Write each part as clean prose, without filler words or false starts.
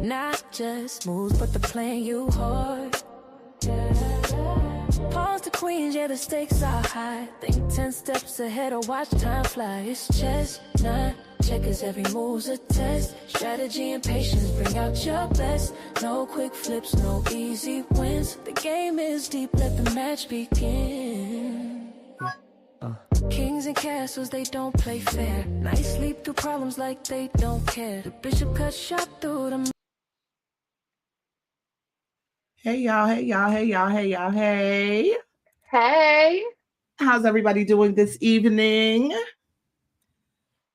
Not just moves, but the playing you hard. Pause the queens, yeah, the stakes are high. Think 10 steps ahead or watch time fly. It's chess, not checkers, every move's a test. Strategy and patience bring out your best. No quick flips, no easy wins. The game is deep, let the match begin. Kings and castles, they don't play fair. Nice sleep through problems like they don't care. The bishop cut shot through them. Hey y'all, hey y'all, hey y'all, hey y'all, hey. Hey. How's everybody doing this evening?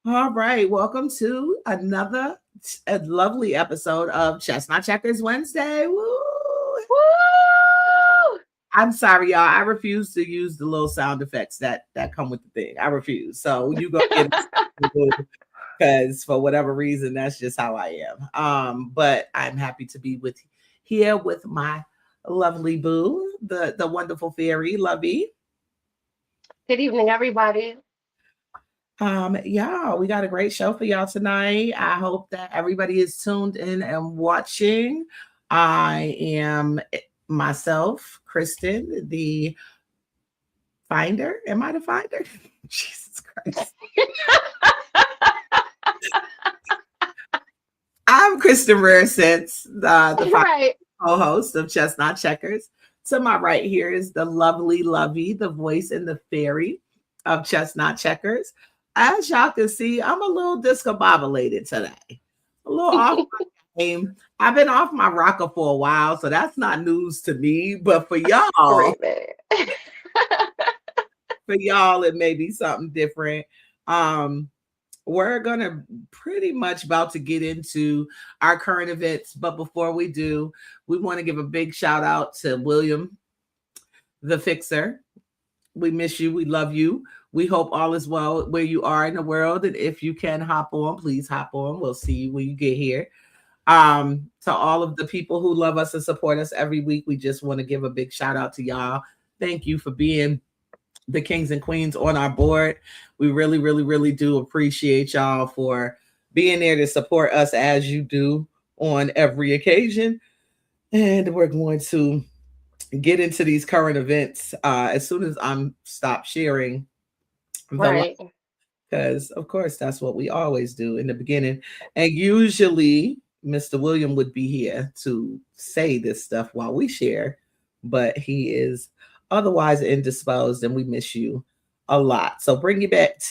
All right, welcome to another lovely episode of Chestnut Checkers Wednesday. Woo! Woo! I'm sorry, y'all. I refuse to use the little sound effects that come with the thing. I refuse. So you go get because for whatever reason, that's just how I am. But I'm happy to be here with my lovely boo, the wonderful fairy, Lovey. Good evening, everybody. Yeah, we got a great show for y'all tonight. I hope that everybody is tuned in and watching. I am myself, Kristen, the finder. Am I the finder? Jesus Christ. I'm Kristen Raresense, the Right. co-host of Chestnut Checkers. To my right here is the lovely Lovey, the voice and the fairy of Chestnut Checkers. As y'all can see, I'm a little discombobulated today. A little off my game. I've been off my rocker for a while, so that's not news to me. But for y'all, it may be something different. We're gonna pretty much about to get into our current events, but before we do, we want to give a big shout out to William, the Fixer. We miss you. We love you. We hope all is well where you are in the world, and if you can hop on, please hop on. We'll see you when you get here. To all of the people who love us and support us every week, we just want to give a big shout out to y'all. Thank you for being the kings and queens on our board. We really, really, really do appreciate y'all for being there to support us as you do on every occasion. And we're going to get into these current events as soon as I'm stopped sharing. Right. Because, of course, that's what we always do in the beginning. And usually Mr. William would be here to say this stuff while we share, but he is otherwise indisposed, and we miss you a lot. So bring your bets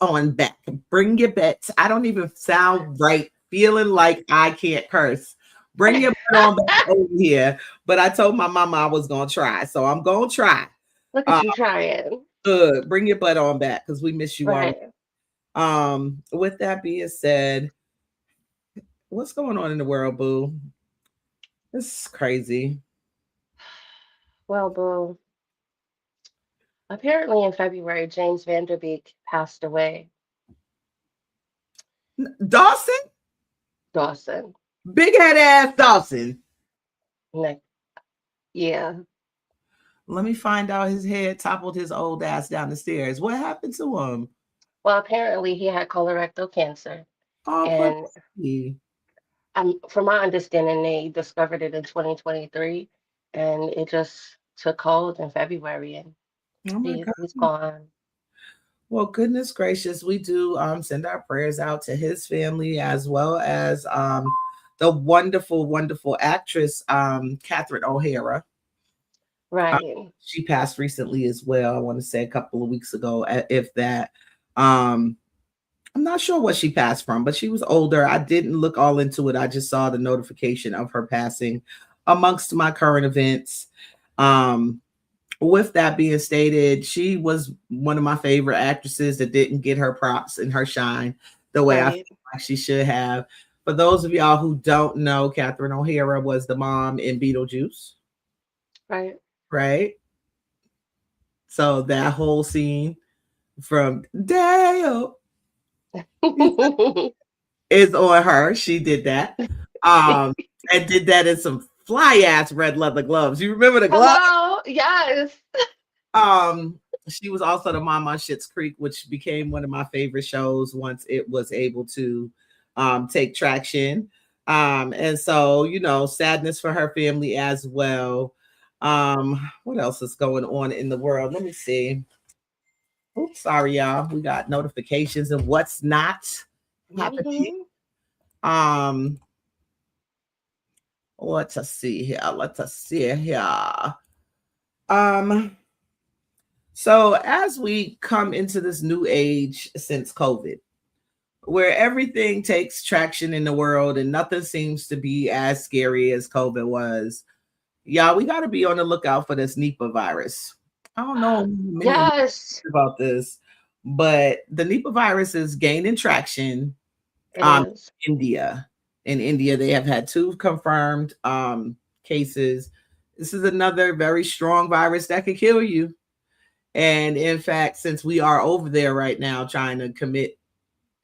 on back. Bring your bets. I don't even sound right, feeling like I can't curse. Bring your bet on back over here. But I told my mama I was gonna try, so I'm gonna try. Look at you trying. Good. Bring your butt on back because we miss you Right. all. With that being said, what's going on in the world, boo? This is crazy. Well, boo. Apparently in February, James Van Der Beek passed away. Dawson? Big head ass Dawson. Yeah. Let me find out. His head toppled his old ass down the stairs. What happened to him? Well, apparently he had colorectal cancer. Oh, and from my understanding, they discovered it in 2023, and it just took hold in February, and he's gone. Well, goodness gracious, we do send our prayers out to his family as well as the wonderful, wonderful actress Catherine O'Hara. Right. She passed recently as well. I want to say a couple of weeks ago, if that. I'm not sure what she passed from, but she was older. I didn't look all into it. I just saw the notification of her passing amongst my current events. With that being stated, she was one of my favorite actresses that didn't get her props and her shine the way I feel like she should have. For those of y'all who don't know, Catherine O'Hara was the mom in Beetlejuice. Right. So that whole scene from Dale is on her. She did that. And did that in some fly ass red leather gloves. You remember the gloves? Hello? Yes. She was also the mom on Schitt's Creek, which became one of my favorite shows once it was able to take traction. And so, sadness for her family as well. What else is going on in the world? Let me see. Oops, sorry, y'all. We got notifications and what's not happening. Mm-hmm. Let us see here. So as we come into this new age since COVID, where everything takes traction in the world and nothing seems to be as scary as COVID was, y'all, we got to be on the lookout for this Nipah virus. I don't know Yes about this, but the Nipah virus is gaining traction. India. In India, they have had 2 confirmed cases. This is another very strong virus that could kill you. And in fact, since we are over there right now trying to commit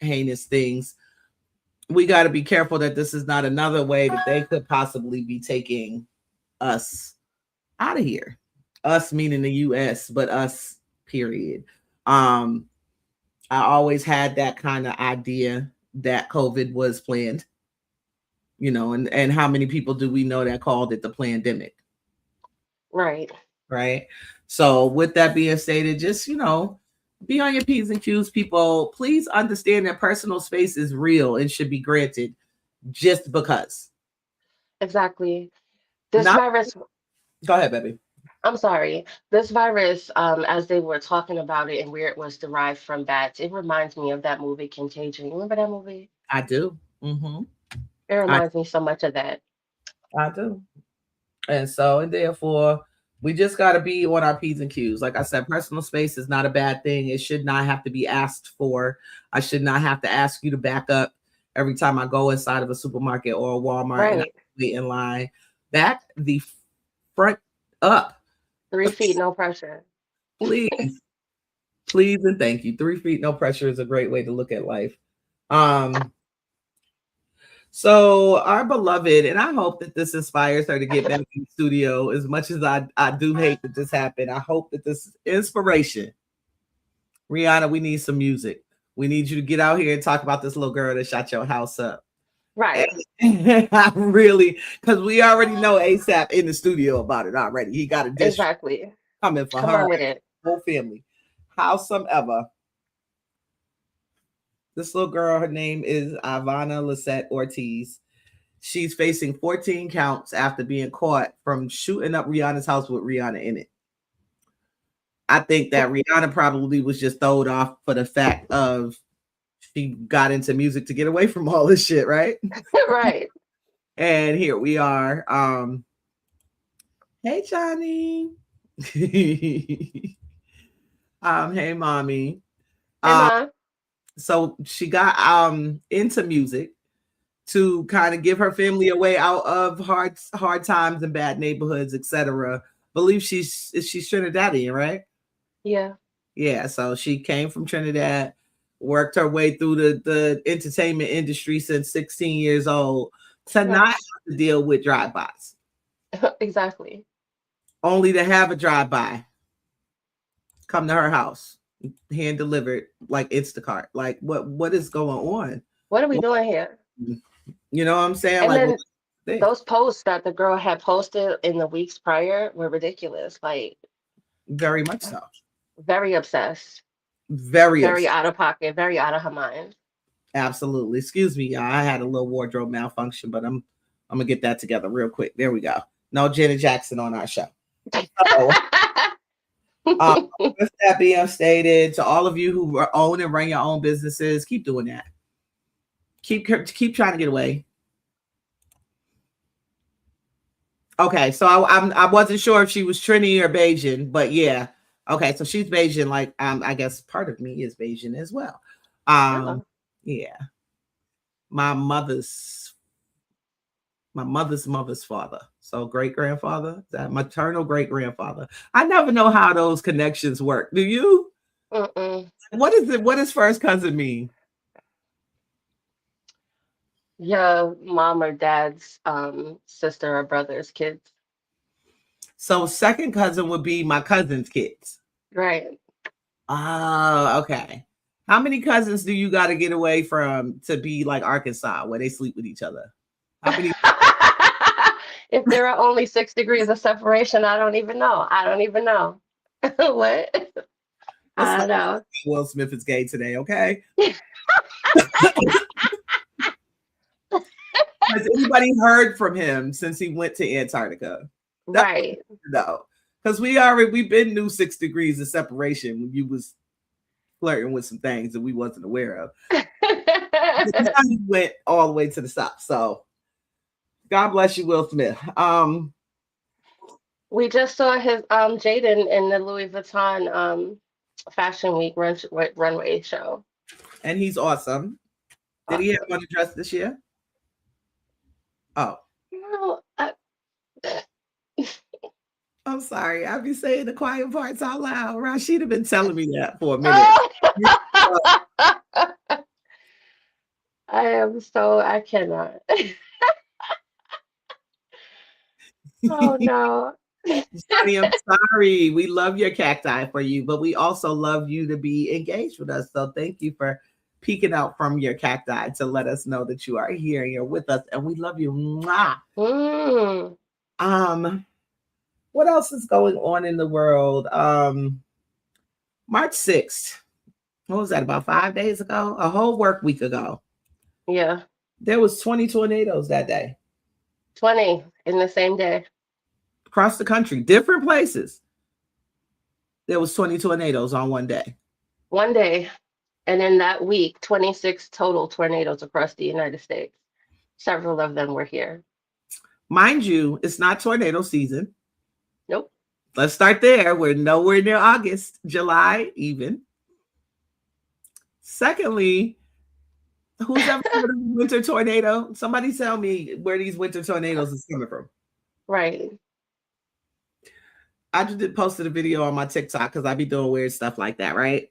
heinous things, we got to be careful that this is not another way that they could possibly be taking us out of here. Us meaning the US, but us period. I always had that kind of idea that COVID was planned, and how many people do we know that called it the pandemic? Right. So with that being stated, just, be on your P's and Q's, people. Please understand that personal space is real and should be granted just because. Exactly. Virus. Go ahead, baby. I'm sorry. This virus, as they were talking about it and where it was derived from bats, it reminds me of that movie Contagion. You remember that movie? I do. Mm-hmm. It reminds me so much of that. I do. And so, and therefore, we just got to be on our P's and Q's. Like I said, personal space is not a bad thing. It should not have to be asked for. I should not have to ask you to back up every time I go inside of a supermarket or a Walmart and I wait in line. Back the front up. 3 feet, no pressure. Please. Please and thank you. 3 feet, no pressure is a great way to look at life. So our beloved, and I hope that this inspires her to get back in the studio. As much as I do hate that this happened, I hope that this is inspiration. Rihanna, we need some music. We need you to get out here and talk about this little girl that shot your house up. Right. I really, because we already know ASAP in the studio about it already. He got a dish coming for her with it. Whole family. Howsomever. This little girl, her name is Ivana Lisette Ortiz. She's facing 14 counts after being caught from shooting up Rihanna's house with Rihanna in it. I think that Rihanna probably was just thrown off for the fact of she got into music to get away from all this shit, right? Right. And here we are. Hey, Johnny. Hey, mommy. Hey, Mom. So she got into music to kind of give her family a way out of hard times and bad neighborhoods, etc. Believe she's Trinidadian, right? Yeah. So she came from Trinidad, worked her way through the entertainment industry since 16 years old to not have to deal with drive-bys. Exactly. Only to have a drive-by come to her house, hand delivered like Instacart. Like what is going on? What are we doing here? You know what I'm saying? And like then those posts that the girl had posted in the weeks prior were ridiculous. Like very much so. Very obsessed. Very out of pocket, very out of her mind. Absolutely. Excuse me, y'all. I had a little wardrobe malfunction, but I'm gonna get that together real quick. There we go. No Janet Jackson on our show. So, with that being stated, to all of you who own and run your own businesses, keep doing that. Keep trying to get away. Okay, so I wasn't sure if she was Trini or Bajan, but yeah. Okay, so she's Bajan. Like I guess part of me is Bajan as well. Yeah. My mother's father. So great grandfather, that maternal great grandfather. I never know how those connections work. Do you? What is it? What does first cousin mean? Yeah, mom or dad's sister or brother's kids. So second cousin would be my cousin's kids. Right. Okay. How many cousins do you got to get away from to be like Arkansas, where they sleep with each other? How many? If there are only 6 degrees of separation, I don't even know. I don't even know. What? Let's I not don't know. Will Smith is gay today, okay? Has anybody heard from him since he went to Antarctica? Right. No, because we've been knew 6 degrees of separation when you was flirting with some things that we wasn't aware of. Now he went all the way to the south. So God bless you, Will Smith. We just saw his Jaden in the Louis Vuitton Fashion Week runway show. And he's awesome. Did he have on a dress this year? Oh. No, I'm sorry. I'll be saying the quiet parts out loud. Rashida been telling me that for a minute. I cannot. Oh no. Johnny, I'm sorry. We love your cacti for you, but we also love you to be engaged with us. So thank you for peeking out from your cacti to let us know that you are here and you're with us, and we love you. Mwah. What else is going on in the world? March 6th. What was that? About 5 days ago? A whole work week ago. Yeah. There was 20 tornadoes that day. 20 in the same day. Across the country, different places. There was 20 tornadoes on one day. One day. And in that week, 26 total tornadoes across the United States. Several of them were here. Mind you, it's not tornado season. Nope. Let's start there. We're nowhere near August, July even. Secondly, who's ever heard of a winter tornado? Somebody tell me where these winter tornadoes is coming from. Right. I just posted a video on my TikTok because I be doing weird stuff like that, right?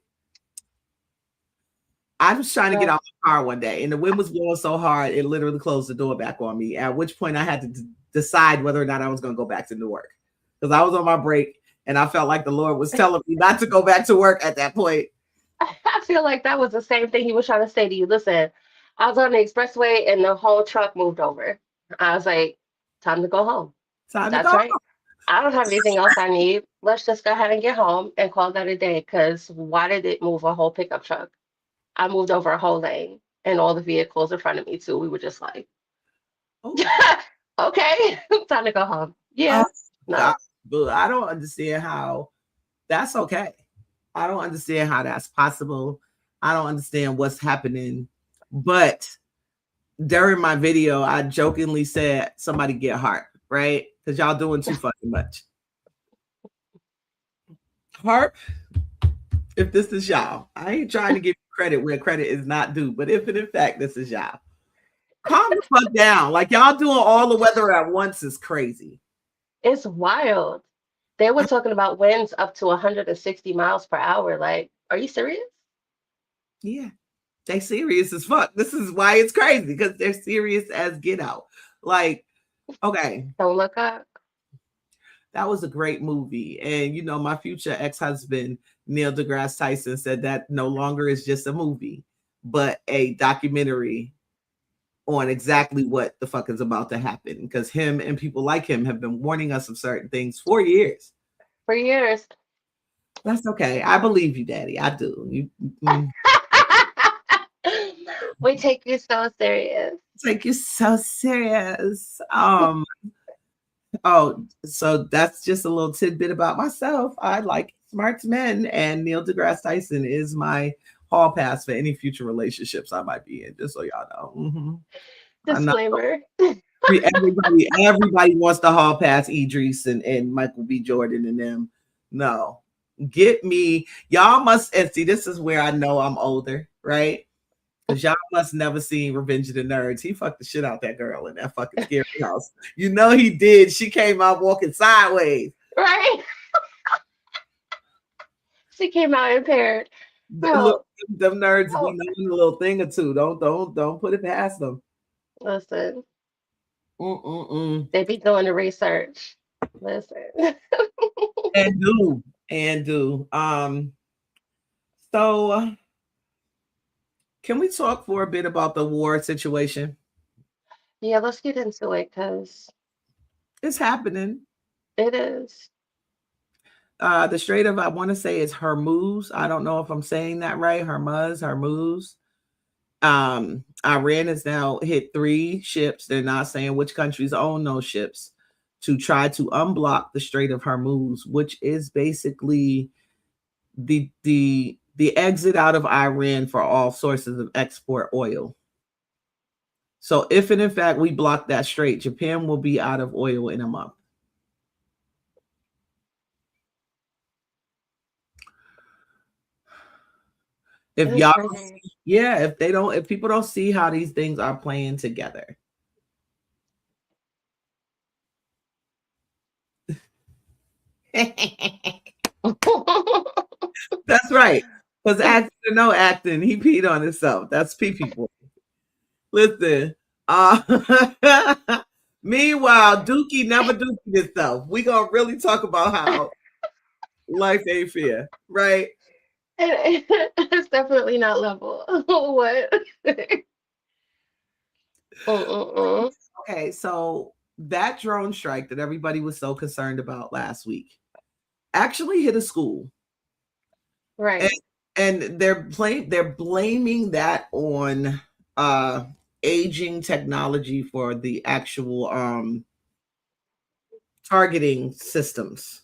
I was trying to get out my car one day and the wind was blowing so hard, it literally closed the door back on me. At which point I had to decide whether or not I was going to go back to Newark because I was on my break and I felt like the Lord was telling me not to go back to work at that point. I feel like that was the same thing he was trying to say to you. Listen, I was on the expressway and the whole truck moved over. I was like, time to go home. That's right. I don't have anything else I need. Let's just go ahead and get home and call that a day. Because why did it move a whole pickup truck? I moved over a whole lane and all the vehicles in front of me too. We were just like, okay, time to go home. Yeah. No. But I don't understand how that's okay. I don't understand how that's possible. I don't understand what's happening. But during my video, I jokingly said, somebody get HAARP, right? Because y'all doing too fucking much. HAARP, if this is y'all, I ain't trying to give you credit where credit is not due, but if in fact this is y'all, calm the fuck down. Like y'all doing all the weather at once is crazy. It's wild. They were talking about winds up to 160 miles per hour. Like, are you serious? Yeah, they serious as fuck. This is why it's crazy, because they're serious as get out. Like, okay. Don't look up. That was a great movie. And, you know, my future ex-husband, Neil deGrasse Tyson, said that no longer is just a movie, but a documentary on exactly what the fuck is about to happen. Because him and people like him have been warning us of certain things for years. For years. That's okay. I believe you, Daddy. I do. We take you so serious. Take you so serious. Oh, so that's just a little tidbit about myself. I like smart men, and Neil deGrasse Tyson is my hall pass for any future relationships I might be in, just so y'all know. Mm-hmm. Disclaimer. Everybody wants to hall pass Idris and Michael B. Jordan and them. No, get me. Y'all must, and see, this is where I know I'm older, right? Because y'all must never seen Revenge of the Nerds. He fucked the shit out that girl in that fucking scary house. You know he did. She came out walking sideways. Right? She came out impaired. Look, them nerds be knowing a little thing or two. Don't put it past them. Listen. They be doing the research. Listen. and do. So can we talk for a bit about the war situation? Yeah, let's get into it because it's happening. it is. The Strait of, I want to say it's Hormuz. I don't know if I'm saying that right. Hormuz. Iran has now hit 3 ships. They're not saying which countries own those ships to try to unblock the Strait of Hormuz, which is basically the exit out of Iran for all sources of export oil. So if and in fact we block that strait, Japan will be out of oil in a month. If y'all, if people don't see how these things are playing together. That's right. Because acting or no acting, he peed on himself. That's pee-pee boy. Listen. Meanwhile, Dookie never dookied himself. We gonna really talk about how life ain't fair, right? It's definitely not level. What? Okay, so that drone strike that everybody was so concerned about last week actually hit a school, right? And they're blaming that on aging technology for the actual targeting systems.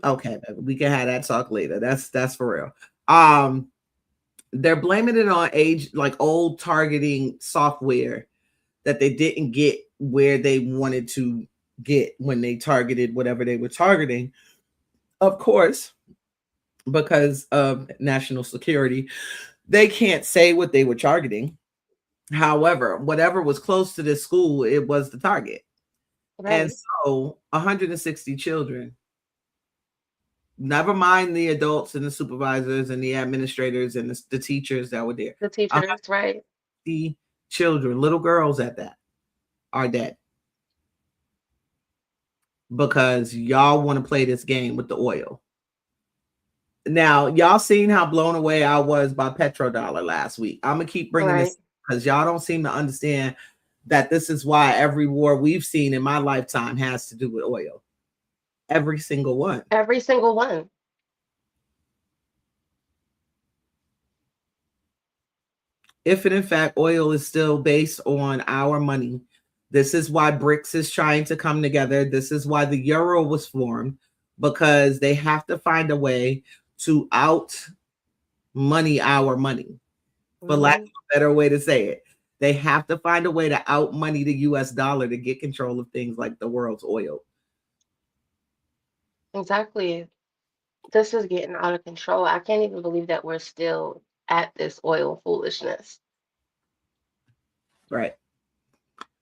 Okay, we can have that talk later. That's for real. They're blaming it on old targeting software that they didn't get where they wanted to get when they targeted whatever they were targeting. Of course, because of national security, they can't say what they were targeting. However, whatever was close to this school, it was the target. Right. And so 160 children, never mind the adults and the supervisors and the administrators and the teachers that were there. The teachers, right. The children, little girls at that, are dead. Because y'all want to play this game with the oil. Now, y'all seen how blown away I was by petrodollar last week. I'm going to keep bringing this because y'all don't seem to understand that this is why every war we've seen in my lifetime has to do with oil. Every single one. Every single one. If and in fact oil is still based on our money, this is why BRICS is trying to come together. This is why the euro was formed, because they have to find a way to out money our money. For lack of a better way to say it. They have to find a way to out money the US dollar to get control of things like the world's oil. Exactly. This is getting out of control. I can't even believe that we're still at this oil foolishness. Right.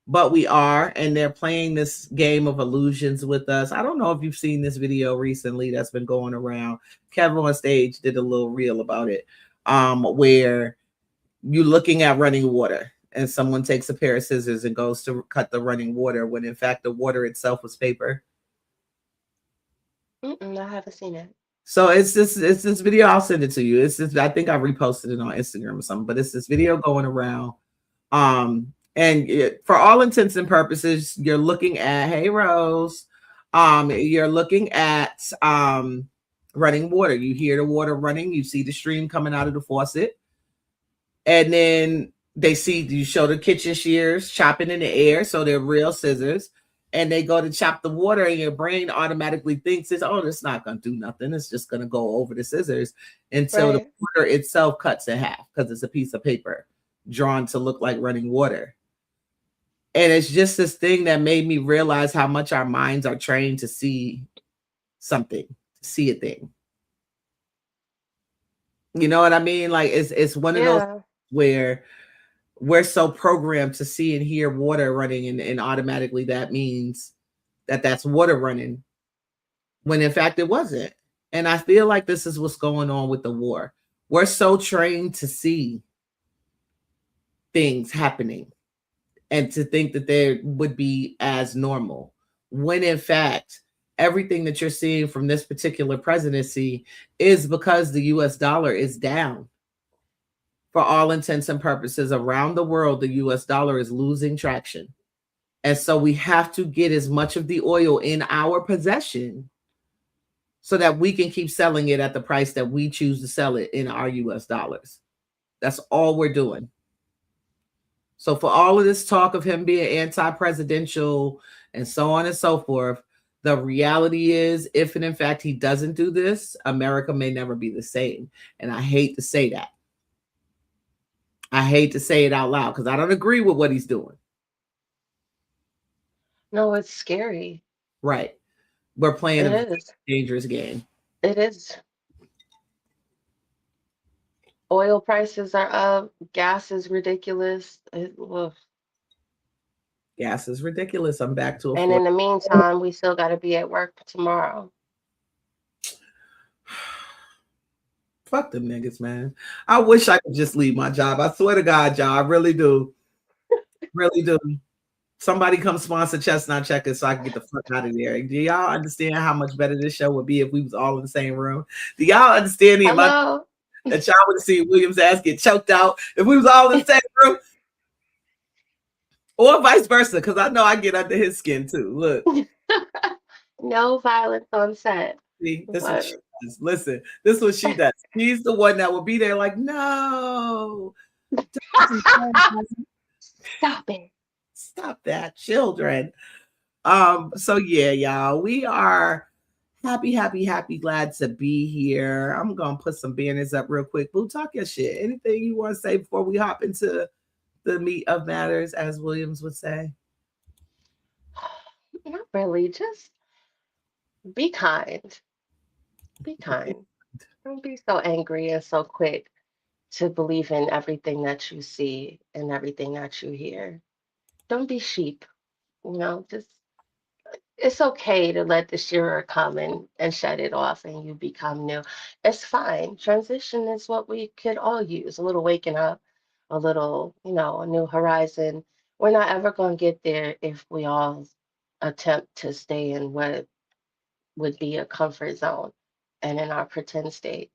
But we are, and they're playing this game of illusions with us. I don't know if you've seen this video recently that's been going around. Kevin on stage did a little reel about it, where you're looking at running water and someone takes a pair of scissors and goes to cut the running water when in fact the water itself was paper. I haven't seen it. So it's this video. I'll send it to you. It's this, I think I reposted it on Instagram or something, but it's this video going around. And for all intents and purposes, you're looking at, hey Rose, you're looking at running water. You hear the water running, you see the stream coming out of the faucet, and then you show the kitchen shears chopping in the air, so they're real scissors, and they go to chop the water, and your brain automatically thinks it's not going to do nothing. It's just going to go over the scissors until the water itself cuts in half because it's a piece of paper drawn to look like running water. And it's just this thing that made me realize how much our minds are trained to see something, to see a thing. You know what I mean? Like it's one of those where we're so programmed to see and hear water running, and automatically that means that's water running, when in fact it wasn't. And I feel like this is what's going on with the war. We're so trained to see things happening and to think that they would be as normal, when in fact everything that you're seeing from this particular presidency is because the US dollar is down for all intents and purposes, around the world, the US dollar is losing traction. And so we have to get as much of the oil in our possession so that we can keep selling it at the price that we choose to sell it in our US dollars. That's all we're doing. So for all of this talk of him being anti-presidential and so on and so forth, the reality is, if and in fact he doesn't do this, America may never be the same. And I hate to say that. I hate to say it out loud because I don't agree with what he's doing. No, it's scary. Right. We're playing a dangerous game. It is. Oil prices are up. Gas is ridiculous. Gas is ridiculous. I'm back to and in the meantime, we still got to be at work tomorrow. Fuck them niggas, man. I wish I could just leave my job. I swear to God, y'all. I really do. Really do. Somebody come sponsor Chestnut Checkers so I can get the fuck out of there. Do y'all understand how much better this show would be if we was all in the same room? Do y'all understand the amount that y'all would see William's ass get choked out if we was all in the same room? Or vice versa, because I know I get under his skin too. Look. No violence on set. See, this is what she does. Listen, this is what she does. She's the one that will be there like, no. Stop it. Stop that, children. So yeah, y'all, we are happy, glad to be here. I'm gonna put some banners up real quick. Boo, talk your shit. Anything you want to say before we hop into the meat of matters, as Williams would say? Not really. Just be kind. Be kind. Don't be so angry and so quick to believe in everything that you see and everything that you hear. Don't be sheep. Just it's okay to let the shearer come and shut it off and you become new. It's fine. Transition is what we could all use. A little waking up, a little, a new horizon. We're not ever going to get there if we all attempt to stay in what would be a comfort zone and in our pretend state.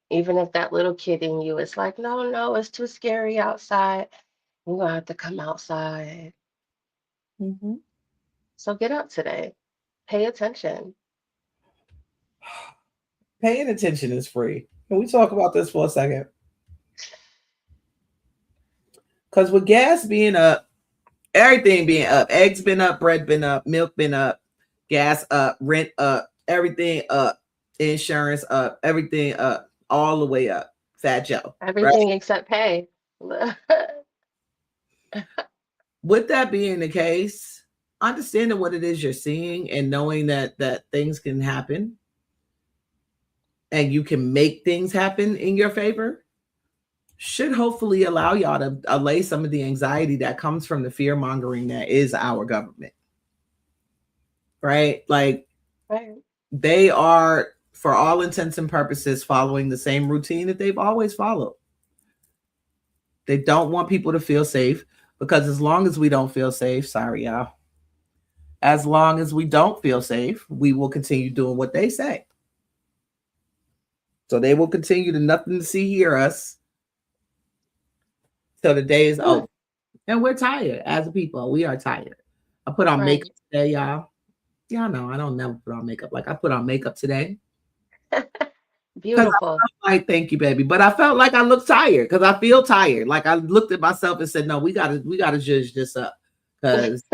Even if that little kid in you is like, no, it's too scary outside. We're going to have to come outside. Mm-hmm. So get up today. Pay attention. Paying attention is free. Can we talk about this for a second? Because with gas being up, everything being up, eggs been up, bread been up, milk been up, gas up, rent up, everything up, insurance up, everything up, all the way up. Fat Joe. Everything except pay. With that being the case, understanding what it is you're seeing and knowing that things can happen and you can make things happen in your favor should hopefully allow y'all to allay some of the anxiety that comes from the fear mongering that is our government. Right? Like, they are, for all intents and purposes, following the same routine that they've always followed. They don't want people to feel safe. Because as long as we don't feel safe, sorry, y'all. As long as we don't feel safe, we will continue doing what they say. So they will continue to nothing to see, hear us till the day is over. And we're tired as a people. We are tired. I put on makeup today, y'all. Y'all know I don't never put on makeup. Like I put on makeup today. Beautiful. Thank you, baby. But I felt like I looked tired because I feel tired. Like I looked at myself and said, no, we gotta judge this up. Because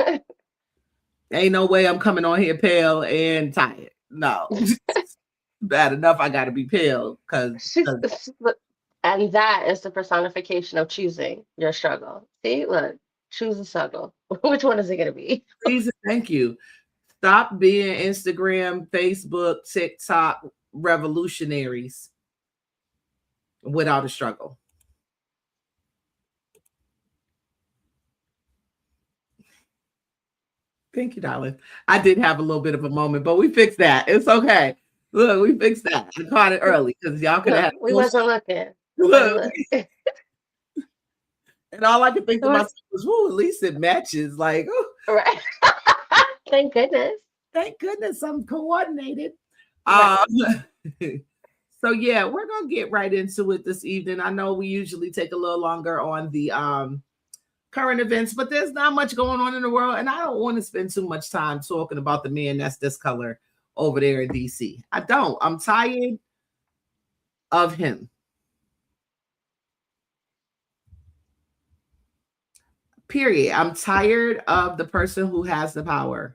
ain't no way I'm coming on here pale and tired. No. Bad enough I gotta be pale. And that is the personification of choosing your struggle. See, look, choose a struggle. Which one is it gonna be? Please, thank you. Stop being Instagram, Facebook, TikTok revolutionaries without a struggle. Thank you, darling. I did have a little bit of a moment, but we fixed that. It's okay. Look, we fixed that. I caught it early because y'all could have. We wasn't looking. Look. And all I could think to myself was, "Whoa, at least it matches." Like, oh. Right. Thank goodness. Thank goodness I'm coordinated. Right. So yeah, we're gonna get right into it this evening. I know we usually take a little longer on the current events, but there's not much going on in the world, and I don't want to spend too much time talking about the man that's this color over there in DC. I don't. I'm tired of him. Period. I'm tired of the person who has the power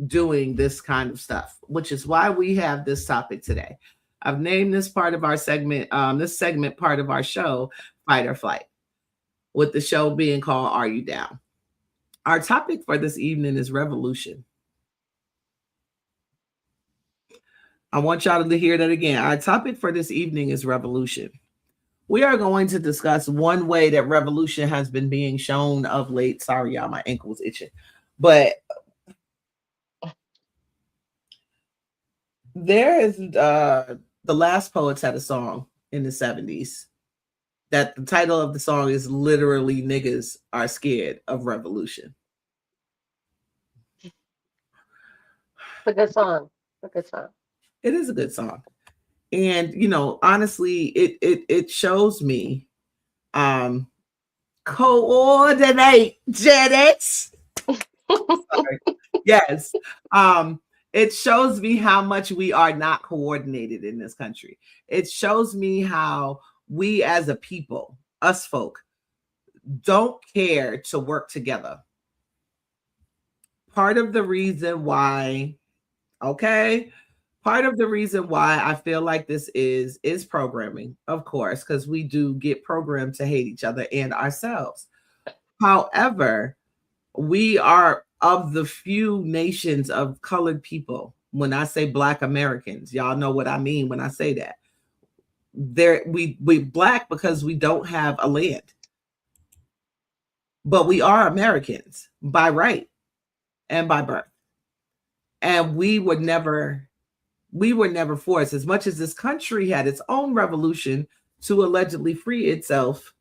doing this kind of stuff, which is why we have this topic today. I've named this part of our segment, this segment part of our show, Fight or Flight, with the show being called Are You Down? Our topic for this evening is revolution. I want y'all to hear that again. Our topic for this evening is revolution. We are going to discuss one way that revolution has been being shown of late. Sorry, y'all, my ankle's itching. But there is the Last Poets had a song in the 70s that the title of the song is literally Niggas Are Scared of Revolution. It's a good song. It's a good song. It is a good song. And, you know, honestly, it shows me coordinate, Janet. Yes. It shows me how much we are not coordinated in this country. It shows me how we as a people, us folk, don't care to work together. Part of the reason why I feel like this is programming, of course, because we do get programmed to hate each other and ourselves. However, we are of the few nations of colored people. When I say Black Americans, y'all know what I mean when I say that. We Black because we don't have a land, but we are Americans by right and by birth, and we were never forced. As much as this country had its own revolution to allegedly free itself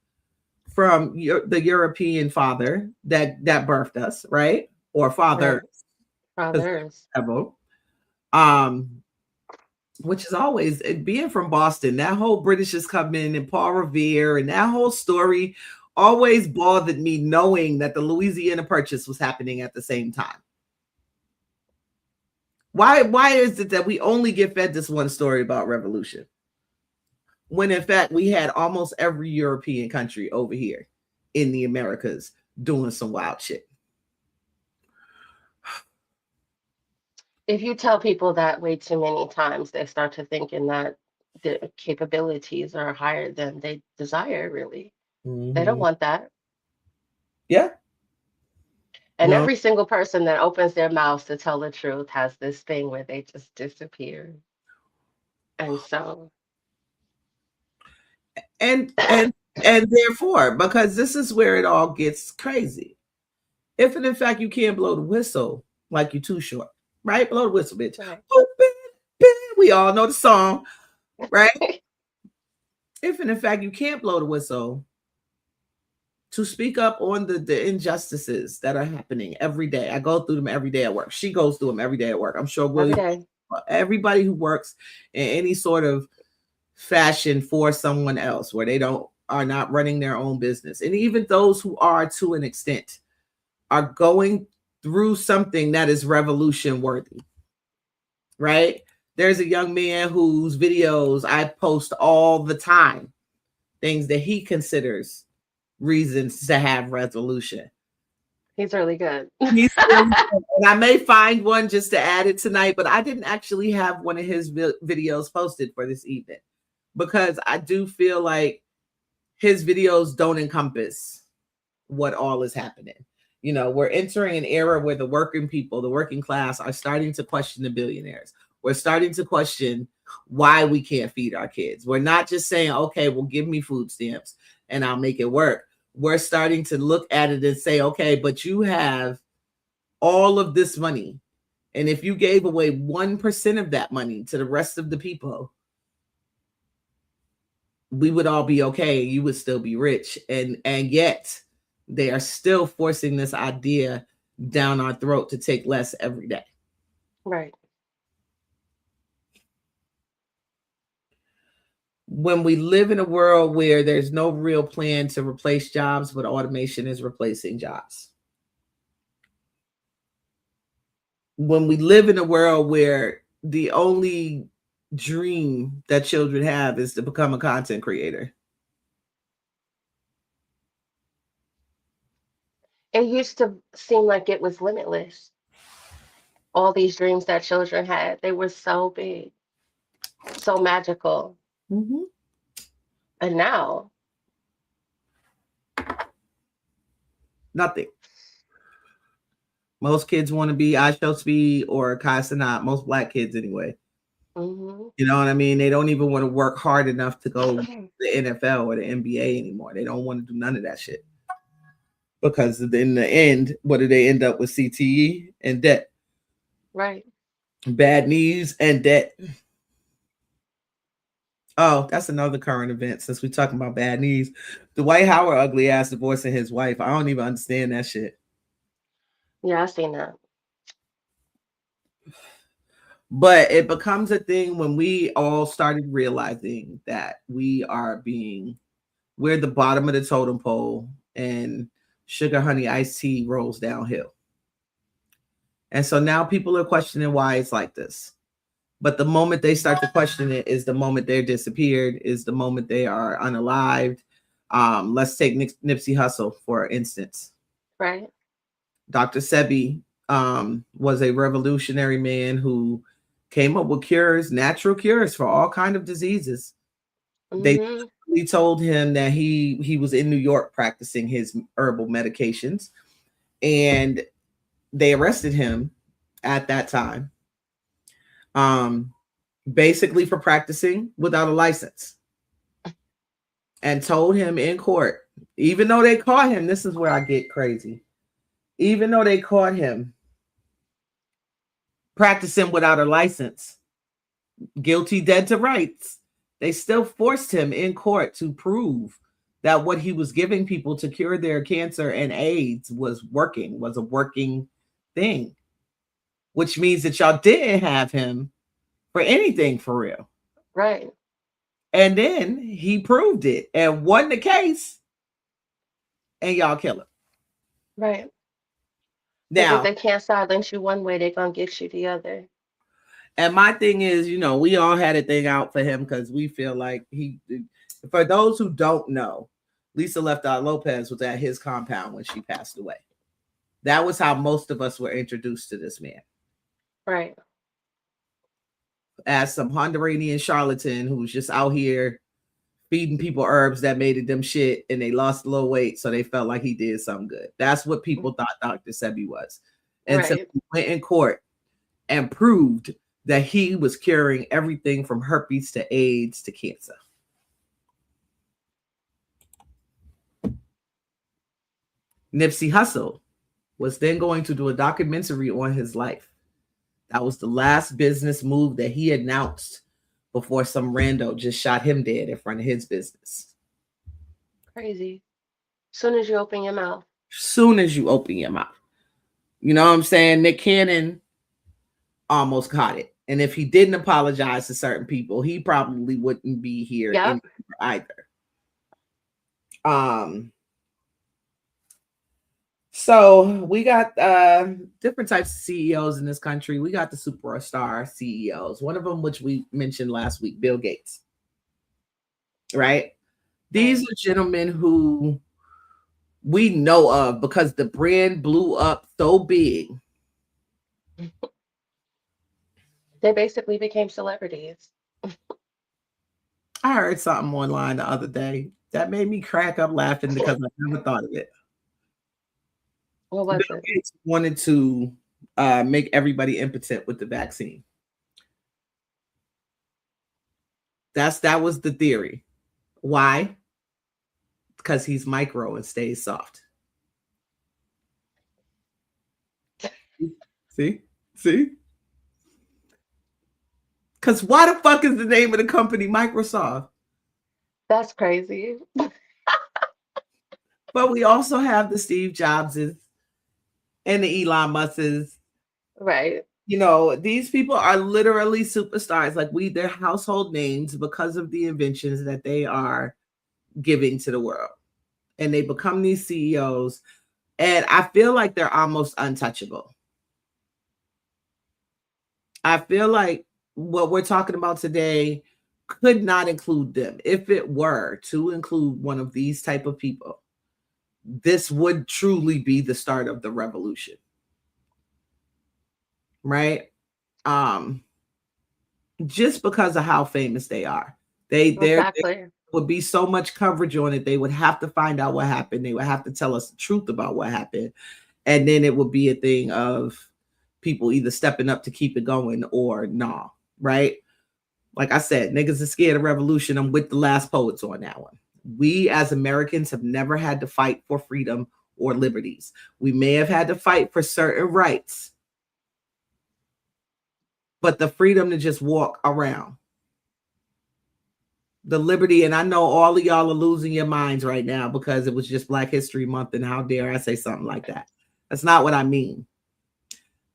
from the European father that birthed us, right? Or fathers. Which is always, being from Boston, that whole Britishers come in and Paul Revere and that whole story always bothered me, knowing that the Louisiana Purchase was happening at the same time. Why is it that we only get fed this one story about revolution, when in fact we had almost every European country over here in the Americas doing some wild shit? If you tell people that way too many times, they start to thinking that the capabilities are higher than they desire, really. Mm-hmm. They don't want that. Yeah. And every single person that opens their mouths to tell the truth has this thing where they just disappear. And so. And therefore, because this is where it all gets crazy. If and in fact you can't blow the whistle, like you're too short, right? Blow the whistle, bitch. Right. We all know the song, right? If and in fact you can't blow the whistle, to speak up on the injustices that are happening every day. I go through them every day at work. She goes through them every day at work. I'm sure everybody who works in any sort of fashion for someone else, where they are not running their own business, and even those who are to an extent, are going through something that is revolution worthy, right? There's a young man whose videos I post all the time, things that he considers reasons to have resolution. He's really good. And I may find one just to add it tonight, but I didn't actually have one of his videos posted for this evening, because I do feel like his videos don't encompass what all is happening. You know, we're entering an era where the working people, the working class, are starting to question the billionaires. We're starting to question why we can't feed our kids. We're not just saying, okay, well, give me food stamps and I'll make it work. We're starting to look at it and say, okay, but you have all of this money. And if you gave away 1% of that money to the rest of the people, we would all be okay. You would still be rich. And yet they are still forcing this idea down our throat to take less every day. Right. when we live in a world where there's no real plan to replace jobs, but automation is replacing jobs. When we live in a world where the only dream that children have is to become a content creator. It used to seem like it was limitless. All these dreams that children had, they were so big, so magical. Mm-hmm. And now, nothing. Most kids want to be Aisha Speed or Kai Cenat, most Black kids anyway. mm-hmm. You know what I mean? They don't even want to work hard enough to go to the NFL or the NBA anymore. They don't want to do none of that shit. Because in the end, what do they end up with? CTE and debt. Right. Bad knees and debt. Oh, that's another current event since we're talking about bad knees. Dwight Howard ugly ass divorcing his wife. I don't even understand that shit. Yeah, I've seen that. But it becomes a thing when we all started realizing that we're the bottom of the totem pole and sugar honey iced tea rolls downhill. And so now people are questioning why it's like this. But the moment they start to question it is the moment they're disappeared, is the moment they are unalived. Let's take Nipsey Hussle, for instance. Right. Dr. Sebi was a revolutionary man who came up with cures, natural cures for all kinds of diseases. Mm-hmm. They told him that he was in New York practicing his herbal medications, and they arrested him at that time, basically for practicing without a license, and told him in court, even though they caught him, this is where I get crazy, even though they caught him practicing without a license, guilty, dead to rights, they still forced him in court to prove that what he was giving people to cure their cancer and AIDS was a working thing, which means that y'all didn't have him for anything for real. Right. And then he proved it and won the case, and y'all kill him. Right. Now, if they can't silence you one way, they're going to get you the other. And my thing is, we all had a thing out for him because we feel like for those who don't know, Lisa Left Eye Lopez was at his compound when she passed away. That was how most of us were introduced to this man. Right. As some Honduran charlatan who was just out here feeding people herbs that made them shit, and they lost a little weight, so they felt like he did something good. That's what people thought Dr. Sebi was. And so he went in court and proved that he was curing everything from herpes to AIDS to cancer. Nipsey Hussle was then going to do a documentary on his life. That was the last business move that he announced before some rando just shot him dead in front of his business. Crazy. Soon as you open your mouth. Soon as you open your mouth. You know what I'm saying? Nick Cannon almost caught it. And if he didn't apologize to certain people, he probably wouldn't be here either. So we got different types of CEOs in this country. We got the superstar CEOs. One of them, which we mentioned last week, Bill Gates. Right? These are gentlemen who we know of because the brand blew up so big. They basically became celebrities. I heard something online the other day that made me crack up laughing because I never thought of it. What was Bill Gates wanted to make everybody impotent with the vaccine. That was the theory. Why? Because he's micro and stays soft. See? Because why the fuck is the name of the company Microsoft? That's crazy. But we also have the Steve Jobses and the Elon Musks. Right. You know, these people are literally superstars. Like they're household names because of the inventions that they are giving to the world. And they become these CEOs. And I feel like they're almost untouchable. I feel like what we're talking about today could not include them. If it were to include one of these type of people, this would truly be the start of the revolution. Right? Just because of how famous they are. There would be so much coverage on it. They would have to find out what happened. They would have to tell us the truth about what happened. And then it would be a thing of people either stepping up to keep it going or nah, right? Like I said, niggas are scared of revolution. I'm with the last poets on that one. We as Americans have never had to fight for freedom or liberties. We may have had to fight for certain rights, but the freedom to just walk around, the liberty, and I know all of y'all are losing your minds right now because it was just Black History Month, and how dare I say something like that? That's not what I mean.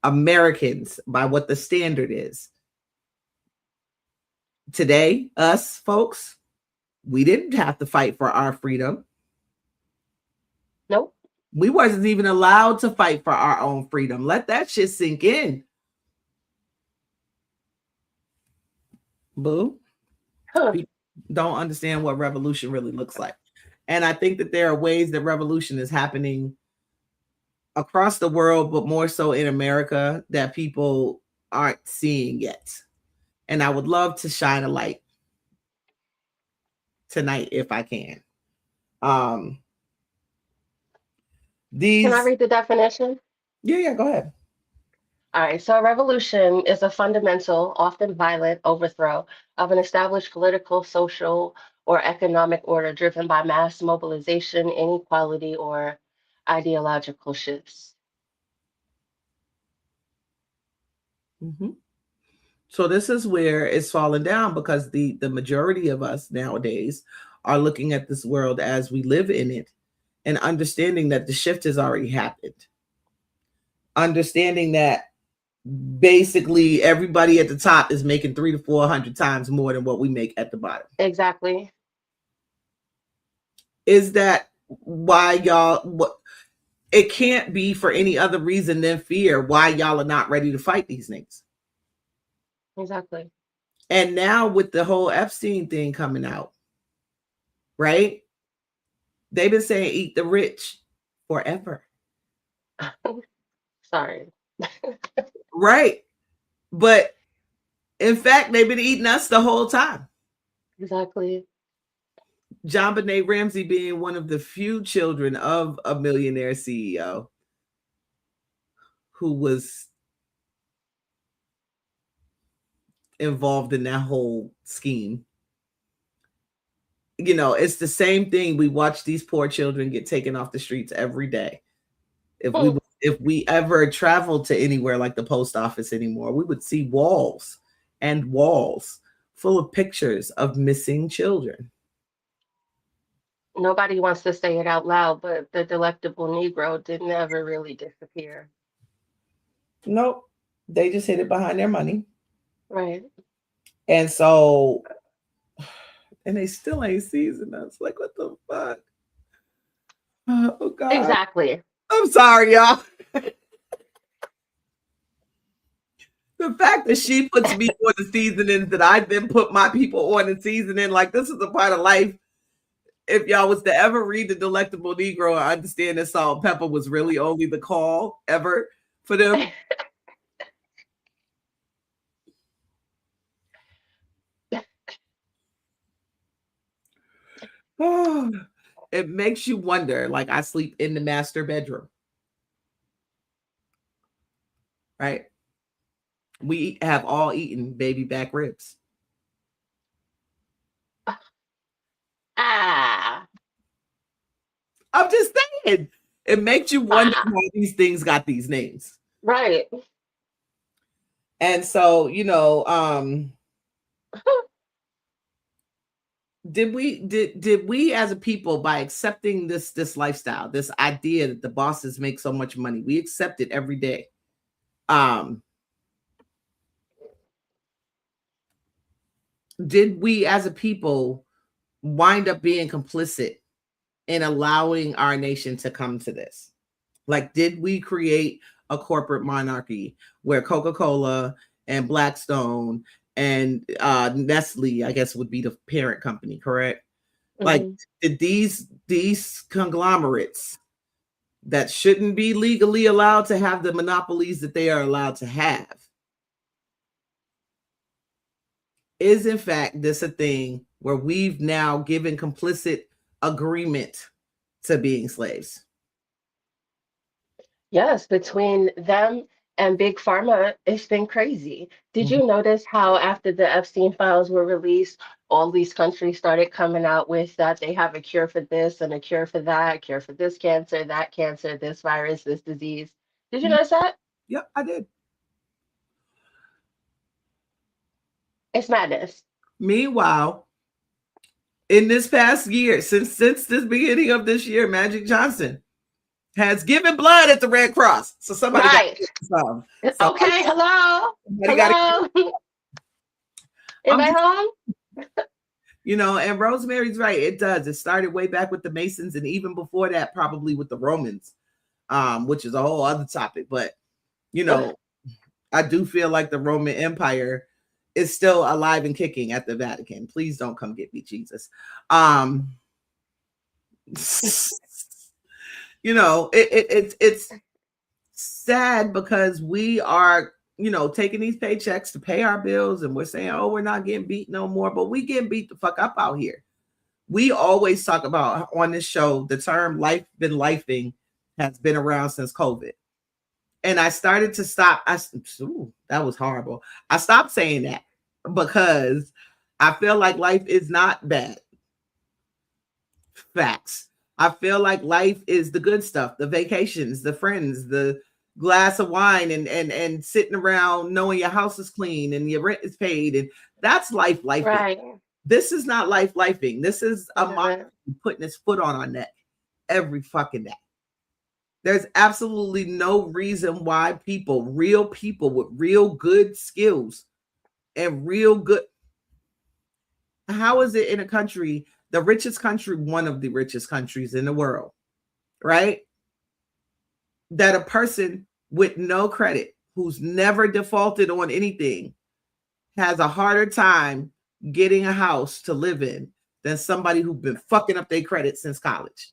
Americans, by what the standard is. Today, us folks, we didn't have to fight for our freedom. Nope. We wasn't even allowed to fight for our own freedom. Let that shit sink in. Boo. People don't understand what revolution really looks like. And I think that there are ways that revolution is happening across the world, but more so in America, that people aren't seeing yet. And I would love to shine a light tonight if I can. Can I read the definition? Yeah, go ahead. All right, so a revolution is a fundamental, often violent overthrow of an established political, social, or economic order driven by mass mobilization, inequality, or ideological shifts. Mm-hmm. So this is where it's fallen down, because the majority of us nowadays are looking at this world as we live in it and understanding that the shift has already happened. Understanding that basically everybody at the top is making 300 to 400 times more than what we make at the bottom. Exactly. Is that why y'all, it can't be for any other reason than fear why y'all are not ready to fight these things. Exactly. And now with the whole Epstein thing coming out, right? They've been saying eat the rich forever. Sorry. Right. But in fact, they've been eating us the whole time. Exactly. JonBenet Ramsey being one of the few children of a millionaire CEO who was involved in that whole scheme. You know, it's the same thing. We watch these poor children get taken off the streets every day. If we ever traveled to anywhere like the post office anymore, we would see walls and walls full of pictures of missing children. Nobody wants to say it out loud, but the delectable Negro didn't ever really disappear. Nope. They just hid it behind their money. Right. And so, and they still ain't seasoned us. Like, what the fuck? Oh, God. Exactly. I'm sorry, y'all. The fact that she puts me on the seasonings that I then put my people on the seasoning, like, this is a part of life. If y'all was to ever read The Delectable Negro, I understand that salt and pepper was really only the call ever for them. Oh, it makes you wonder. Like, I sleep in the master bedroom. Right? We have all eaten baby back ribs. I'm just saying. It makes you wonder how these things got these names. Right. And so, you know, did we as a people, by accepting this lifestyle, this idea that the bosses make so much money, we accept it every day. did we as a people wind up being complicit in allowing our nation to come to this? Like, did we create a corporate monarchy where Coca-Cola and Blackstone and Nestle, I guess, would be the parent company, correct? Mm-hmm. Like, did these conglomerates that shouldn't be legally allowed to have the monopolies that they are allowed to have, is in fact this a thing where we've now given complicit agreement to being slaves? Yes, between them and Big Pharma, it's been crazy. Did you notice how after the Epstein files were released, all these countries started coming out with that they have a cure for this and a cure for that, a cure for this cancer, this virus, this disease? Did you notice that? Yep, I did. It's madness. Meanwhile, in this past year, since this beginning of this year, Magic Johnson has given blood at the Red Cross. So somebody okay, hello. Am I home? You know, and Rosemary's right. It does. It started way back with the Masons, and even before that, probably with the Romans, which is a whole other topic. But you know, I do feel like the Roman Empire is still alive and kicking at the Vatican. Please don't come get me, Jesus. You know, it's sad because we are, you know, taking these paychecks to pay our bills, and we're saying, oh, we're not getting beat no more, but we getting beat the fuck up out here. We always talk about on this show, the term life been lifing has been around since COVID. And I started to stop. That was horrible. I stopped saying that because I feel like life is not bad. Facts. I feel like life is the good stuff, the vacations, the friends, the glass of wine, and sitting around knowing your house is clean and your rent is paid. And that's life. Right. This is not life-lifing. This is a monster putting his foot on our neck every fucking day. There's absolutely no reason why real people with real good skills and real good. How is it in a country, the richest country, one of the richest countries in the world, right? That a person with no credit, who's never defaulted on anything, has a harder time getting a house to live in than somebody who's been fucking up their credit since college.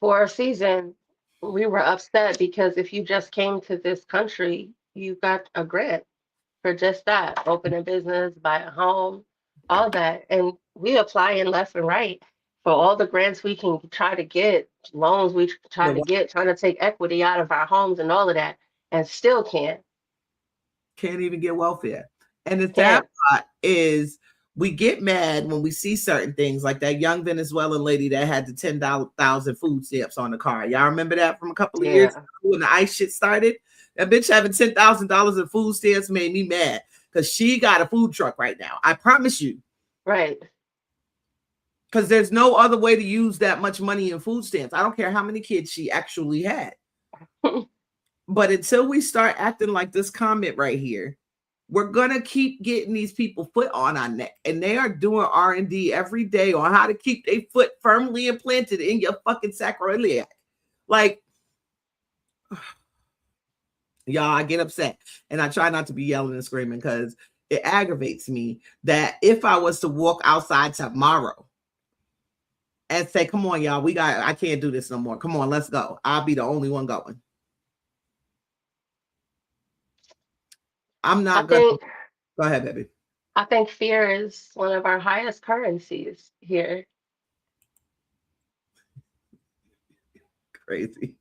For a season, we were upset because if you just came to this country, you got a grant for just that, open a business, buy a home, all that. And we applying left and right for all the grants we can try to get, loans we try to get, trying to take equity out of our homes and all of that, and still can't even get welfare. And the sad part is we get mad when we see certain things, like that young Venezuelan lady that had the 10,000 food stamps on the car. Y'all remember that from a couple of years ago when the ICE shit started? That bitch having $10,000 in food stamps made me mad because she got a food truck right now. I promise you. Right. Because there's no other way to use that much money in food stamps. I don't care how many kids she actually had. But until we start acting like this comment right here, we're gonna keep getting these people foot on our neck, and they are doing R&D every day on how to keep their foot firmly implanted in your fucking sacroiliac. Like, y'all, I get upset, and I try not to be yelling and screaming because it aggravates me that if I was to walk outside tomorrow and say, "Come on, y'all, I can't do this no more. Come on, let's go," I'll be the only one going. I'm not going to. Go ahead, baby. I think fear is one of our highest currencies here. Crazy.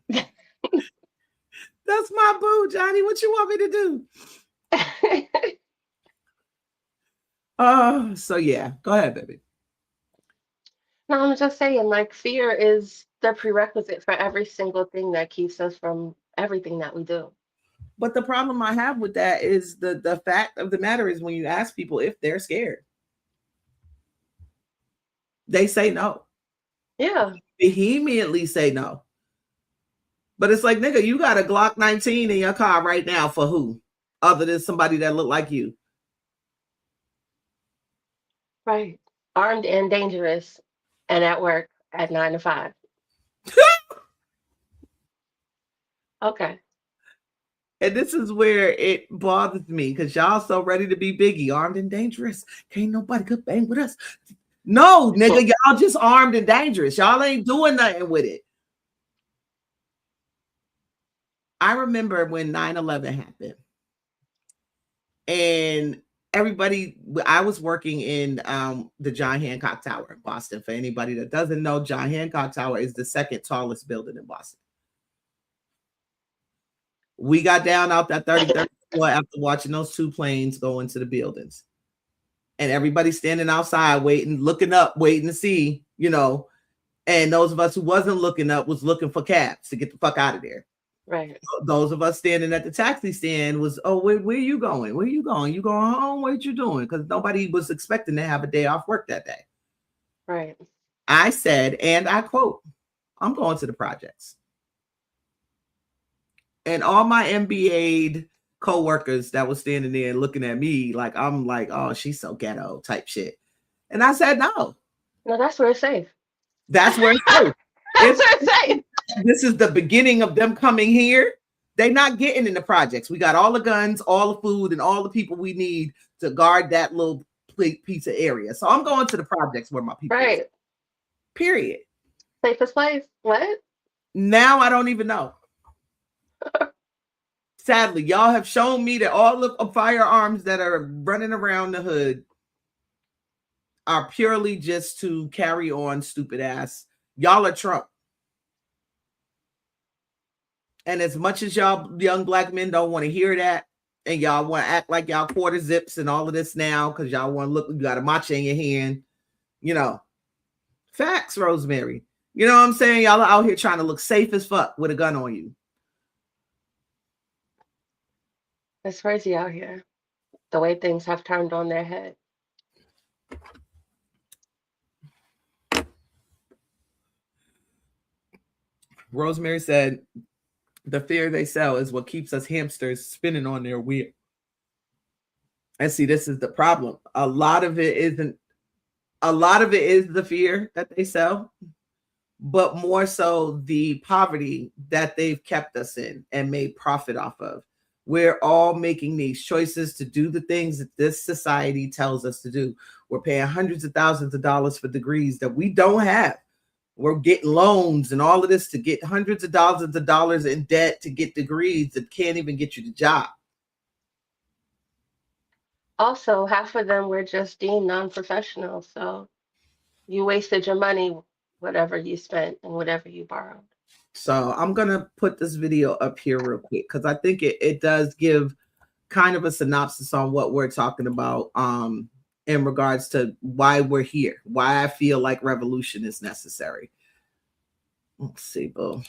That's my boo, Johnny. What you want me to do? So yeah, go ahead, baby. No, I'm just saying, like, fear is the prerequisite for every single thing that keeps us from everything that we do. But the problem I have with that is the fact of the matter is when you ask people if they're scared, they say no. Yeah. Vehemently say no. But it's like, nigga, you got a Glock 19 in your car right now for who? other than somebody that looked like you. Right. Armed and dangerous and at work at 9 to 5. Okay. And this is where it bothers me because y'all so ready to be Biggie, armed and dangerous. Can't nobody could bang with us. No, nigga, y'all just armed and dangerous. Y'all ain't doing nothing with it. I remember when 9/11 happened. And everybody, I was working in the John Hancock Tower in Boston. For anybody that doesn't know, John Hancock Tower is the second tallest building in Boston. We got down out that 33rd floor after watching those two planes go into the buildings. And everybody standing outside waiting, looking up, waiting to see, you know. And those of us who wasn't looking up was looking for cabs to get the fuck out of there. Right. Those of us standing at the taxi stand was, oh, where you going? Where you going? You going home? What you doing? Because nobody was expecting to have a day off work that day. Right. I said, and I quote, I'm going to the projects. And all my MBA'd co-workers that was standing there and looking at me like, I'm like, oh, she's so ghetto type shit. And I said, no. No, that's where it's safe. That's where it's safe. That's where it's safe. This is the beginning of them coming here. They're not getting in the projects. We got all the guns, all the food, and all the people we need to guard that little piece of area. So I'm going to the projects where my people right. Is. Period. Safest place? What? Now I don't even know. Sadly, y'all have shown me that all the firearms that are running around the hood are purely just to carry on stupid ass. Y'all are Trump. And as much as y'all young black men don't want to hear that, and y'all want to act like y'all quarter zips and all of this now, because y'all want to look, you got a matcha in your hand, you know. Facts, Rosemary. You know what I'm saying? Y'all are out here trying to look safe as fuck with a gun on you. It's crazy out here. The way things have turned on their head. Rosemary said, the fear they sell is what keeps us hamsters spinning on their wheel. And see, this is the problem. A lot of it is the fear that they sell, but more so the poverty that they've kept us in and made profit off of. We're all making these choices to do the things that this society tells us to do. We're paying hundreds of thousands of dollars for degrees that we don't have. We're getting loans and all of this to get hundreds of thousands of dollars in debt to get degrees that can't even get you the job. Also, half of them were just deemed non-professional. So you wasted your money, whatever you spent and whatever you borrowed. So I'm going to put this video up here real quick because I think it does give kind of a synopsis on what we're talking about in regards to why we're here, why I feel like revolution is necessary. Let's see, boo.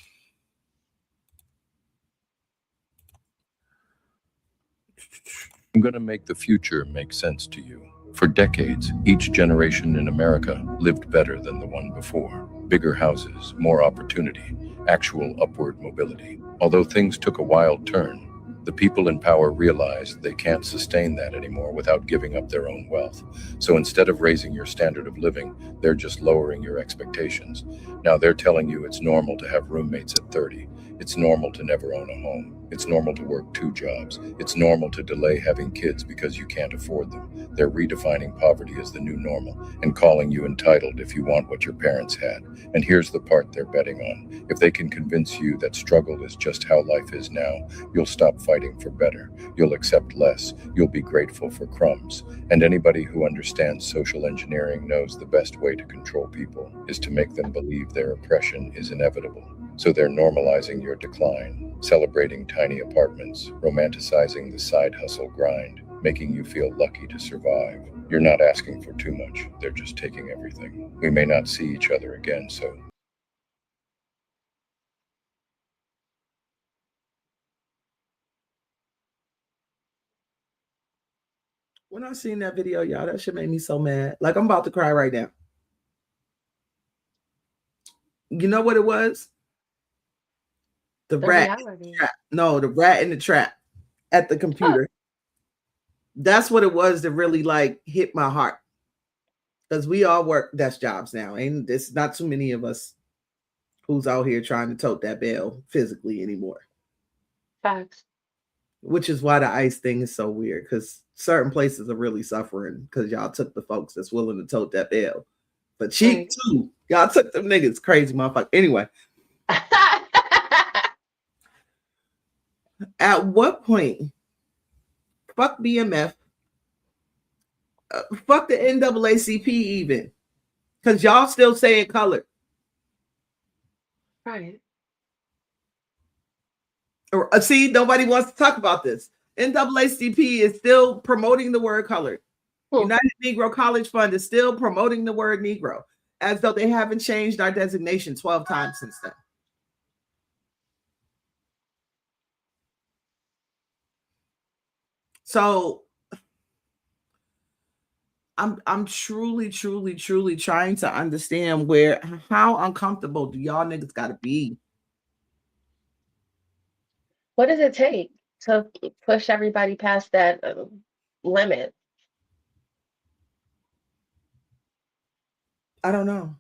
I'm going to make the future make sense to you. For decades, each generation in America lived better than the one before. Bigger houses, more opportunity, actual upward mobility. Although things took a wild turn, the people in power realized they can't sustain that anymore without giving up their own wealth. So instead of raising your standard of living, they're just lowering your expectations. Now they're telling you it's normal to have roommates at 30. It's normal to never own a home. It's normal to work 2 jobs. It's normal to delay having kids because you can't afford them. They're redefining poverty as the new normal and calling you entitled if you want what your parents had. And here's the part they're betting on. If they can convince you that struggle is just how life is now, you'll stop fighting for better. You'll accept less. You'll be grateful for crumbs. And anybody who understands social engineering knows the best way to control people is to make them believe their oppression is inevitable. So they're normalizing your decline, celebrating tiny apartments, romanticizing the side hustle grind, making you feel lucky to survive. You're not asking for too much. They're just taking everything. We may not see each other again, so... When I seen that video, y'all, that shit made me so mad. Like, I'm about to cry right now. You know what it was? The rat in the trap. No, the rat in the trap at the computer. That's what it was that really like hit my heart. Because we all work desk jobs now. And there's not too many of us who's out here trying to tote that bell physically anymore. Facts. Which is why the ICE thing is so weird, because certain places are really suffering because y'all took the folks that's willing to tote that bell. But cheap too. Y'all took them niggas, crazy motherfucker. Anyway. At what point, fuck BMF, fuck the NAACP even, because y'all still saying color. Right. See, nobody wants to talk about this. NAACP is still promoting the word colored. United Negro College Fund is still promoting the word Negro, as though they haven't changed our designation 12 times since then. So I'm truly trying to understand how uncomfortable do y'all niggas gotta be? What does it take to push everybody past that limit? I don't know.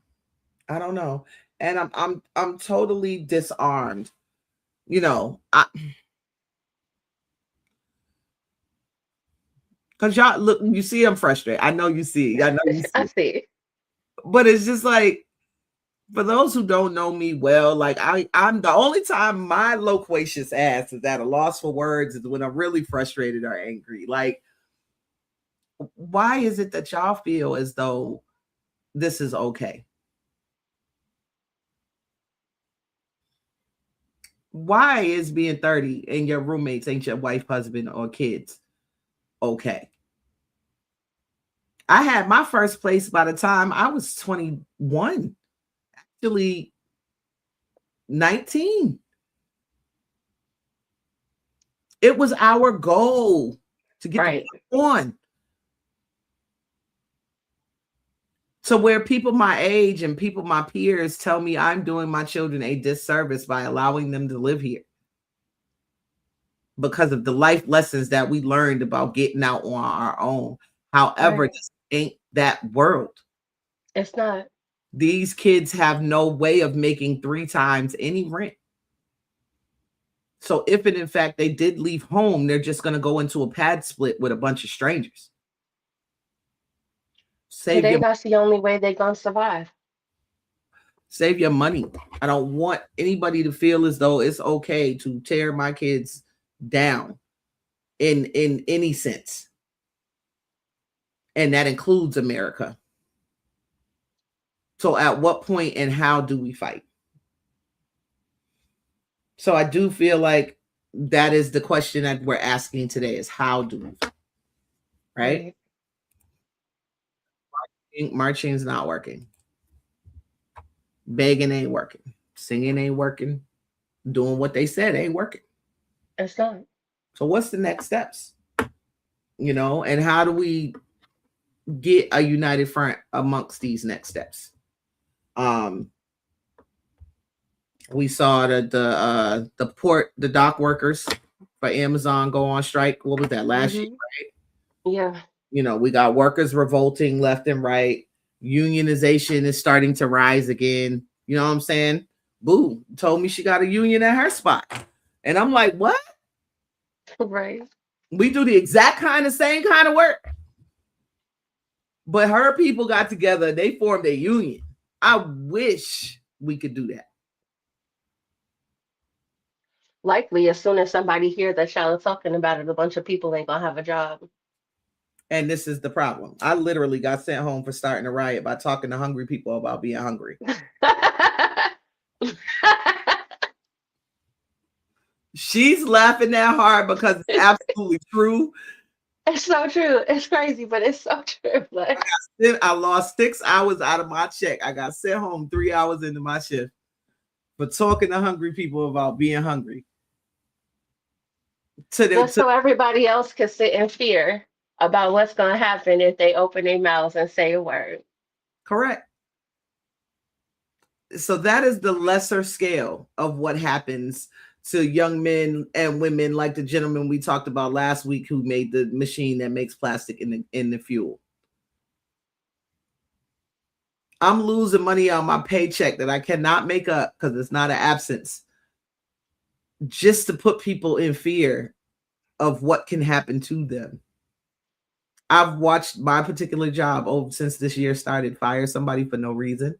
And I'm totally disarmed. You know, because y'all look, you see I'm frustrated. I know you see. I know you see. I see. But it's just like, for those who don't know me well, like I'm the only time my loquacious ass is at a loss for words is when I'm really frustrated or angry. Like, why is it that y'all feel as though this is okay? Why is being 30 and your roommates ain't your wife, husband, or kids okay? I had my first place by the time I was 21, actually 19. It was our goal to get on. So where people my age and people my peers tell me I'm doing my children a disservice by allowing them to live here because of the life lessons that we learned about getting out on our own. However, this ain't that world. It's not. These kids have no way of making 3 times any rent. So if in fact they did leave home, they're just going to go into a pad split with a bunch of strangers. That's the only way they're going to survive. Save your money. I don't want anybody to feel as though it's okay to tear my kids down in any sense. And that includes America. So at what point and how do we fight? So I do feel like that is the question that we're asking today, is how do we fight? Right? Marching's not working. Begging ain't working. Singing ain't working. Doing what they said ain't working. It's not. So what's the next steps? You know, and how do we get a united front amongst these next steps? We saw the dock workers for Amazon go on strike. What was that, last year, right? Yeah. You know, we got workers revolting left and right. Unionization is starting to rise again. You know what I'm saying? Boo told me she got a union at her spot. And I'm like, what? Right. We do the exact same kind of work. But her people got together. They formed a union. I wish we could do that. Likely, as soon as somebody hears that y'all are talking about it, a bunch of people ain't going to have a job. And this is the problem. I literally got sent home for starting a riot by talking to hungry people about being hungry. She's laughing that hard because it's absolutely true. It's so true. It's crazy, but it's so true. Like, I lost 6 hours out of my check. I got sent home 3 hours into my shift for talking to hungry people about being hungry. So everybody else can sit in fear about what's going to happen if they open their mouths and say a word. Correct. So that is the lesser scale of what happens to young men and women like the gentleman we talked about last week who made the machine that makes plastic in the fuel. I'm losing money on my paycheck that I cannot make up because it's not an absence, just to put people in fear of what can happen to them. I've watched my particular job since this year started fire somebody for no reason,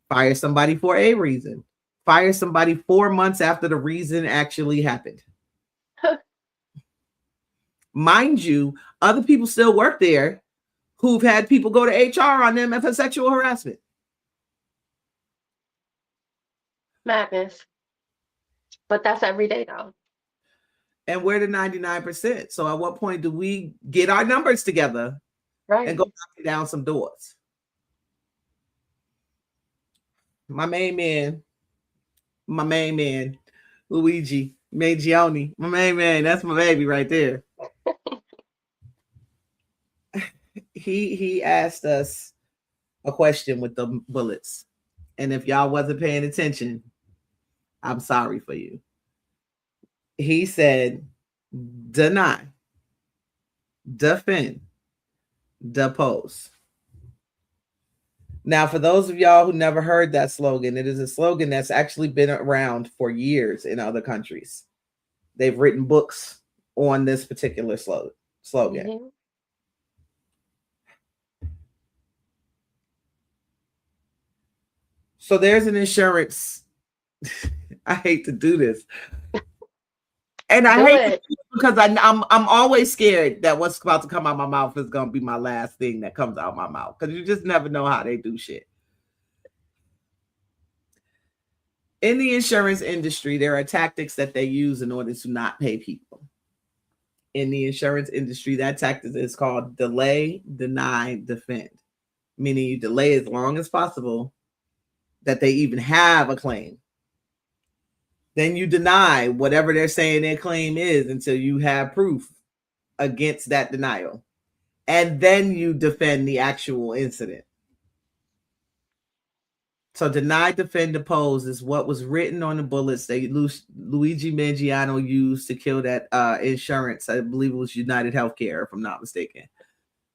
fire somebody for a reason, fire somebody 4 months after the reason actually happened. Mind you, other people still work there who've had people go to HR on them for sexual harassment. Madness. But that's every day though. And we're the 99%. So at what point do we get our numbers together and go knocking down some doors? My main man, Luigi Mangione, my main man, that's my baby right there. He asked us a question with the bullets. And if y'all wasn't paying attention, I'm sorry for you. He said, deny, defend, depose. Now, for those of y'all who never heard that slogan, it is a slogan that's actually been around for years in other countries. They've written books on this particular slogan. Mm-hmm. So there's an insurance. I hate to do this. And I hate it because I'm always scared that what's about to come out of my mouth is going to be my last thing that comes out of my mouth, because you just never know how they do shit. In the insurance industry, there are tactics that they use in order to not pay people. In the insurance industry, that tactic is called delay, deny, defend, meaning you delay as long as possible that they even have a claim. Then you deny whatever they're saying their claim is until you have proof against that denial. And then you defend the actual incident. So deny, defend, depose is what was written on the bullets that Luigi Mangione used to kill that insurance. I believe it was United Healthcare, if I'm not mistaken,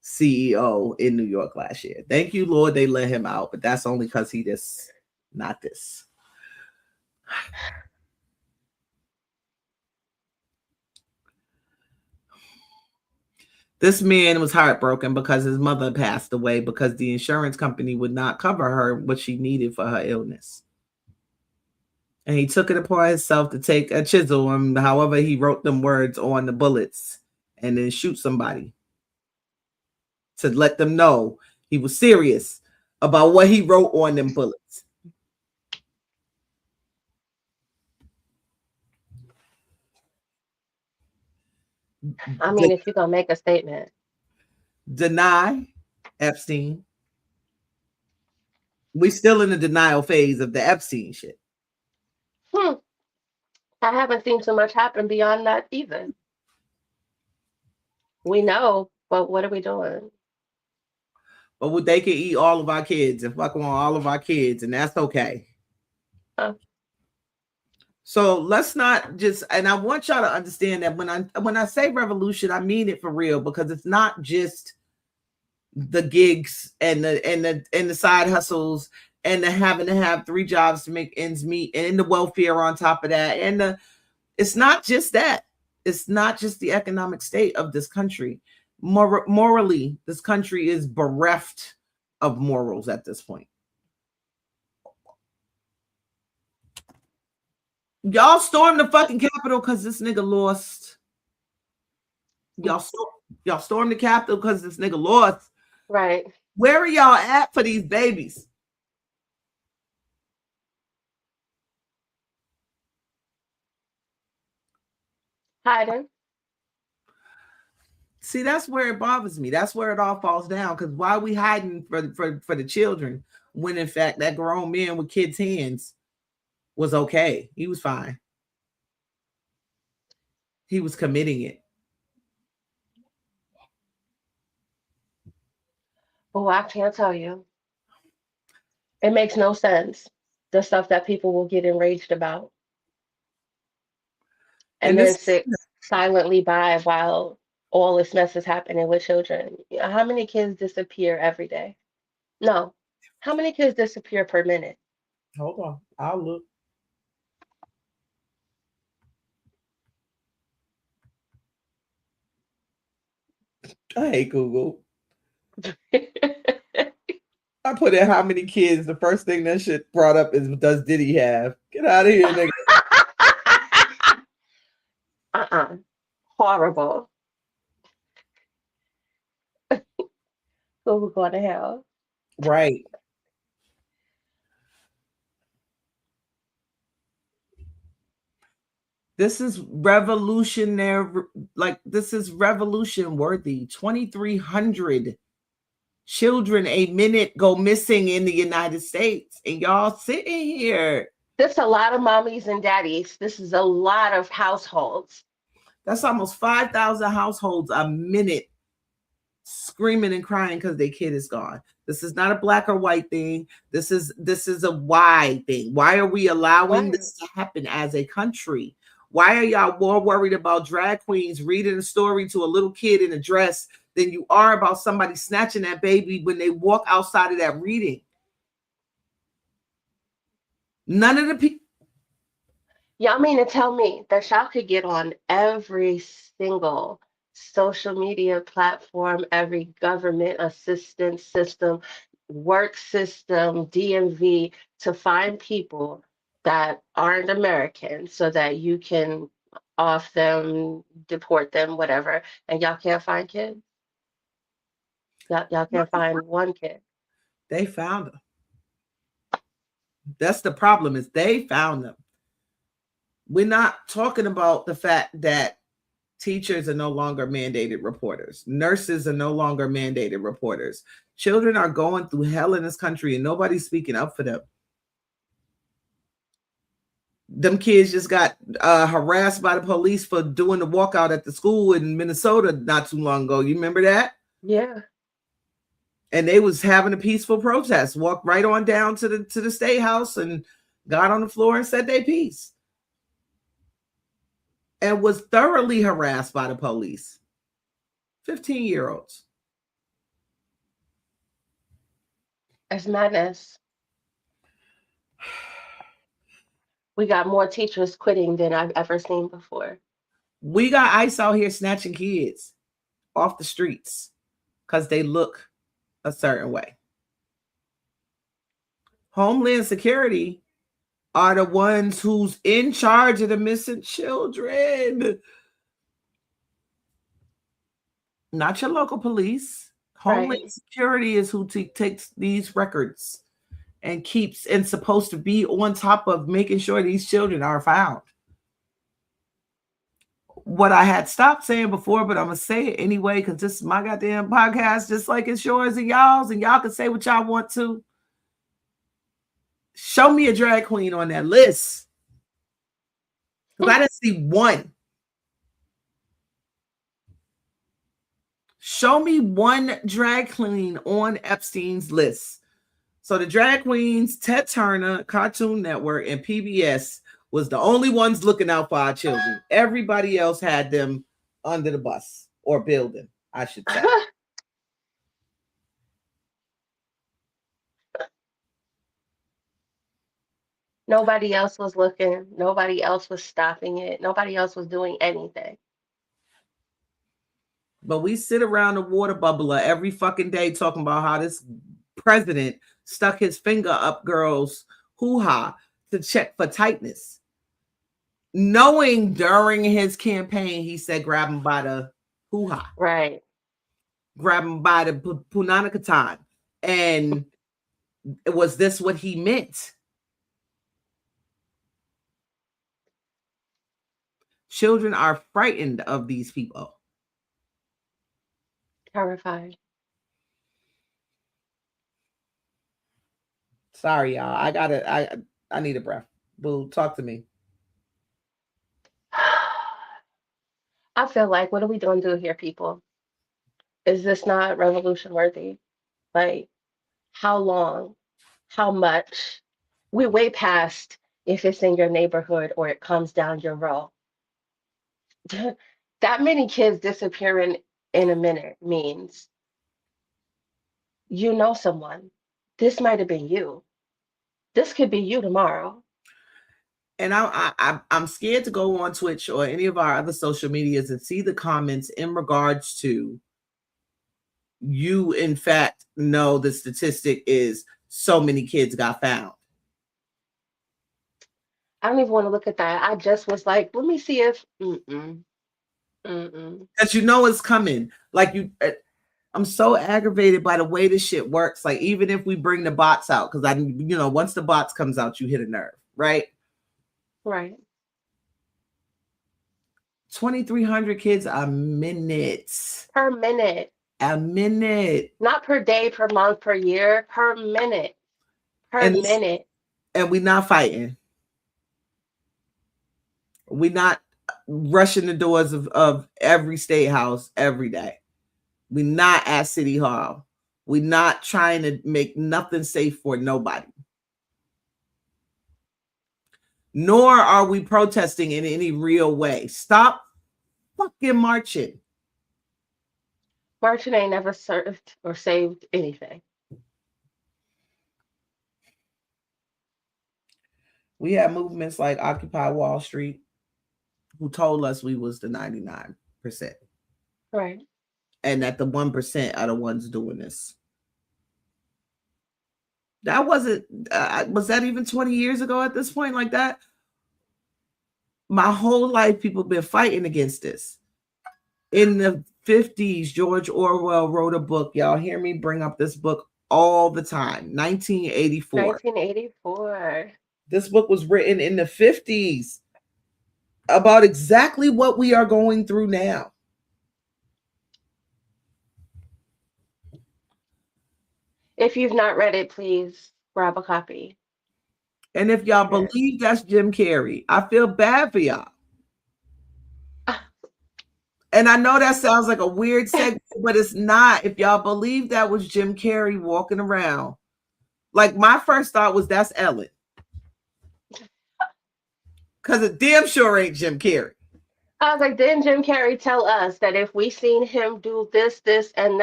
CEO in New York last year. Thank you, Lord, they let him out, but that's only because he just not this. This man was heartbroken because his mother passed away because the insurance company would not cover her what she needed for her illness. And he took it upon himself to take a chisel and however he wrote them words on the bullets and then shoot somebody to let them know he was serious about what he wrote on them bullets. I mean, if you're going to make a statement. Deny Epstein. We're still in the denial phase of the Epstein shit. I haven't seen too much happen beyond that either. We know, but what are we doing? But they can eat all of our kids and fuck on all of our kids, and that's okay. So let's not just, and I want y'all to understand that when I say revolution, I mean it for real, because it's not just the gigs and the side hustles and the having to have 3 jobs to make ends meet and the welfare on top of that. And it's not just that. It's not just the economic state of this country. Morally, this country is bereft of morals at this point. Y'all stormed the fucking Capitol because this nigga lost. Y'all stormed the Capitol because this nigga lost. Right. Where are y'all at for these babies? Hiding. See, that's where it bothers me. That's where it all falls down. Because why are we hiding for the children when, in fact, that grown man with kids' hands was okay? He was fine. He was committing it. Oh, I can't tell you. It makes no sense. The stuff that people will get enraged about. and then sit silently by while all this mess is happening with children. How many kids disappear every day? No. How many kids disappear per minute? Hold on, I'll look. I hate Google. I put in how many kids. The first thing that shit brought up is, does Diddy have? Get out of here, nigga. Horrible. Google going to hell. Right. This is revolutionary. Like, this is revolution worthy. 2,300 children a minute go missing in the United States. And y'all sitting here. That's a lot of mommies and daddies. This is a lot of households. That's almost 5,000 households a minute screaming and crying because their kid is gone. This is not a black or white thing. This is a why thing. Why are we allowing this to happen as a country? Why are y'all more worried about drag queens reading a story to a little kid in a dress than you are about somebody snatching that baby when they walk outside of that reading? None of the people. Y'all mean to tell me that y'all could get on every single social media platform, every government assistance system, work system, DMV, to find people that aren't American so that you can off them, deport them, whatever, and y'all can't find kids? Y'all can't find one kid. They found them. That's the problem, is they found them. We're not talking about the fact that teachers are no longer mandated reporters. Nurses are no longer mandated reporters. Children are going through hell in this country and nobody's speaking up for them. Them kids just got harassed by the police for doing the walkout at the school in Minnesota not too long ago. You remember that? Yeah. And they was having a peaceful protest, walked right on down to the state house and got on the floor and said their piece. And was thoroughly harassed by the police. 15-year-olds. It's madness. We got more teachers quitting than I've ever seen before. We got ICE out here snatching kids off the streets because they look a certain way. Homeland Security are the ones who's in charge of the missing children. Not your local police. Homeland Security is who takes these records and keeps and supposed to be on top of making sure these children are found. What I had stopped saying before, but I'm going to say it anyway because this is my goddamn podcast, just like it's yours and y'all's, and y'all can say what y'all want to. Show me a drag queen on that list. Because I didn't see one. Show me one drag queen on Epstein's list. So the drag queens, Ted Turner, Cartoon Network, and PBS was the only ones looking out for our children. Everybody else had them under the bus or building, I should say. Nobody else was looking. Nobody else was stopping it. Nobody else was doing anything. But we sit around the water bubbler every fucking day talking about how this president stuck his finger up girls' hoo-ha to check for tightness. Knowing during his campaign, he said, grab him by the hoo-ha. Right. Grab him by the punana katan. And was this what he meant? Children are frightened of these people. Terrified. Sorry, y'all. I need a breath. Boo, talk to me. I feel like, what are we doing here, people? Is this not revolution worthy? Like, how long? How much? We're way past if it's in your neighborhood or it comes down your row. that many kids disappearing in a minute means you know someone. This might have been you. This could be you tomorrow. And I'm scared to go on Twitch or any of our other social medias and see the comments in regards to you, in fact, know the statistic is so many kids got found. I don't even want to look at that. I just was like, let me see if. Because you know it's coming. Like I'm so aggravated by the way this shit works. Like even if we bring the bots out, because once the bots comes out, you hit a nerve, right? Right. 2,300 kids a minute. Per minute. A minute. Not per day, per month, per year, per minute. Per minute. And we're not fighting. We're not rushing the doors of every state house every day. We're not at City Hall. We're not trying to make nothing safe for nobody. Nor are we protesting in any real way. Stop fucking marching. Marching ain't never served or saved anything. We had movements like Occupy Wall Street who told us we was the 99%. Right. And that the 1% are the ones doing this. That wasn't, was that even 20 years ago at this point like that? My whole life, people have been fighting against this. In the 50s, George Orwell wrote a book. Y'all hear me bring up this book all the time. 1984. 1984. This book was written in the 50s about exactly what we are going through now. If you've not read it, please grab a copy. And if y'all believe that's Jim Carrey, I feel bad for y'all. And I know that sounds like a weird segment, but it's not. If y'all believe that was Jim Carrey walking around, like my first thought was that's Ellen. Because it damn sure ain't Jim Carrey. I was like, didn't Jim Carrey tell us that if we seen him do this, and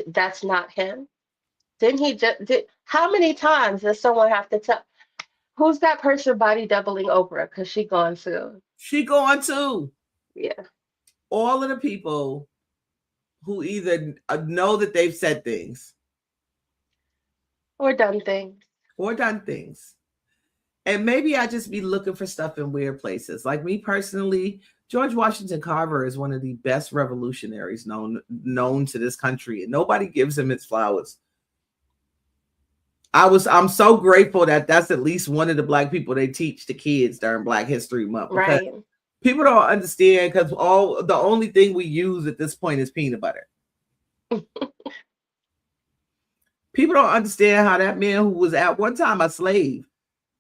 that's not him? Didn't he how many times does someone have to tell? Who's that person body doubling Oprah? Because she gone soon. She gone too. Yeah. All of the people who either know that they've said things. Or done things. And maybe I just be looking for stuff in weird places. Like me personally, George Washington Carver is one of the best revolutionaries known to this country. And nobody gives him its flowers. I'm so grateful that that's at least one of the Black people they teach the kids during Black History Month. Right. People don't understand because the only thing we use at this point is peanut butter. People don't understand how that man who was at one time a slave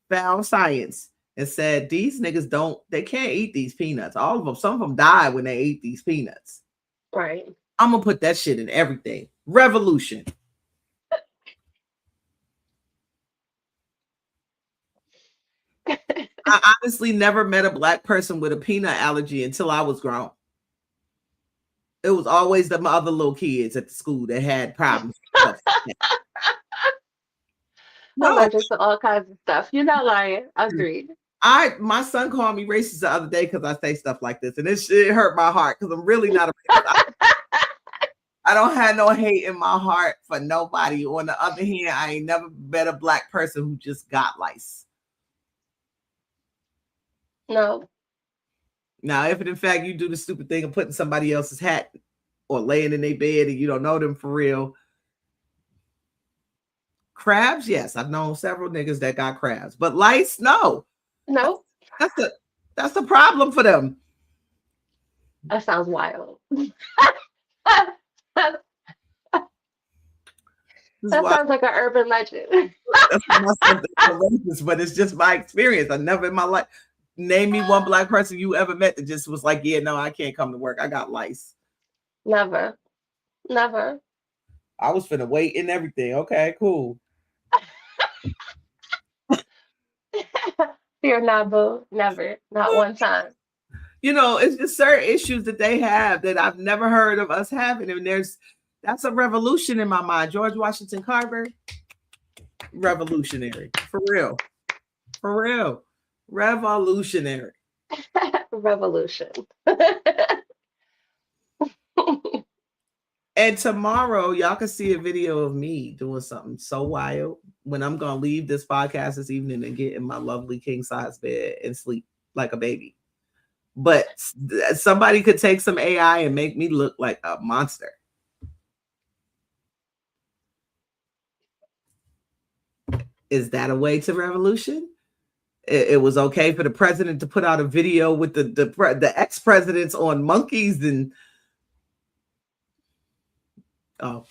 found science and said, these niggas they can't eat these peanuts. All of them, some of them died when they ate these peanuts. Right. I'm going to put that shit in everything. Revolution. I honestly never met a Black person with a peanut allergy until I was grown. It was always the other little kids at the school that had problems. Allergic to all kinds of stuff. You're not lying. Agreed. My son called me racist the other day because I say stuff like this, and it hurt my heart because I'm really not a racist. I don't have no hate in my heart for nobody. On the other hand, I ain't never met a Black person who just got lice. No. Now, if in fact you do the stupid thing of putting somebody else's hat or laying in their bed and you don't know them for real. Crabs, yes. I've known several niggas that got crabs. But lice, no. No. That's the problem for them. That sounds wild. That sounds like an urban legend. But it's just my experience. I never in my life. Name me one Black person you ever met that just was like, yeah, no, I can't come to work. I got lice. Never. I was finna wait and everything. Okay, cool. Fear not, boo. Never. Not one time. You know, it's just certain issues that they have that I've never heard of us having. And that's a revolution in my mind. George Washington Carver, revolutionary. For real. For real. Revolutionary. Revolution. And tomorrow, y'all can see a video of me doing something so wild when I'm going to leave this podcast this evening and get in my lovely king size bed and sleep like a baby. But somebody could take some AI and make me look like a monster. Is that a way to revolution? It was okay for the president to put out a video with the ex-presidents on monkeys and I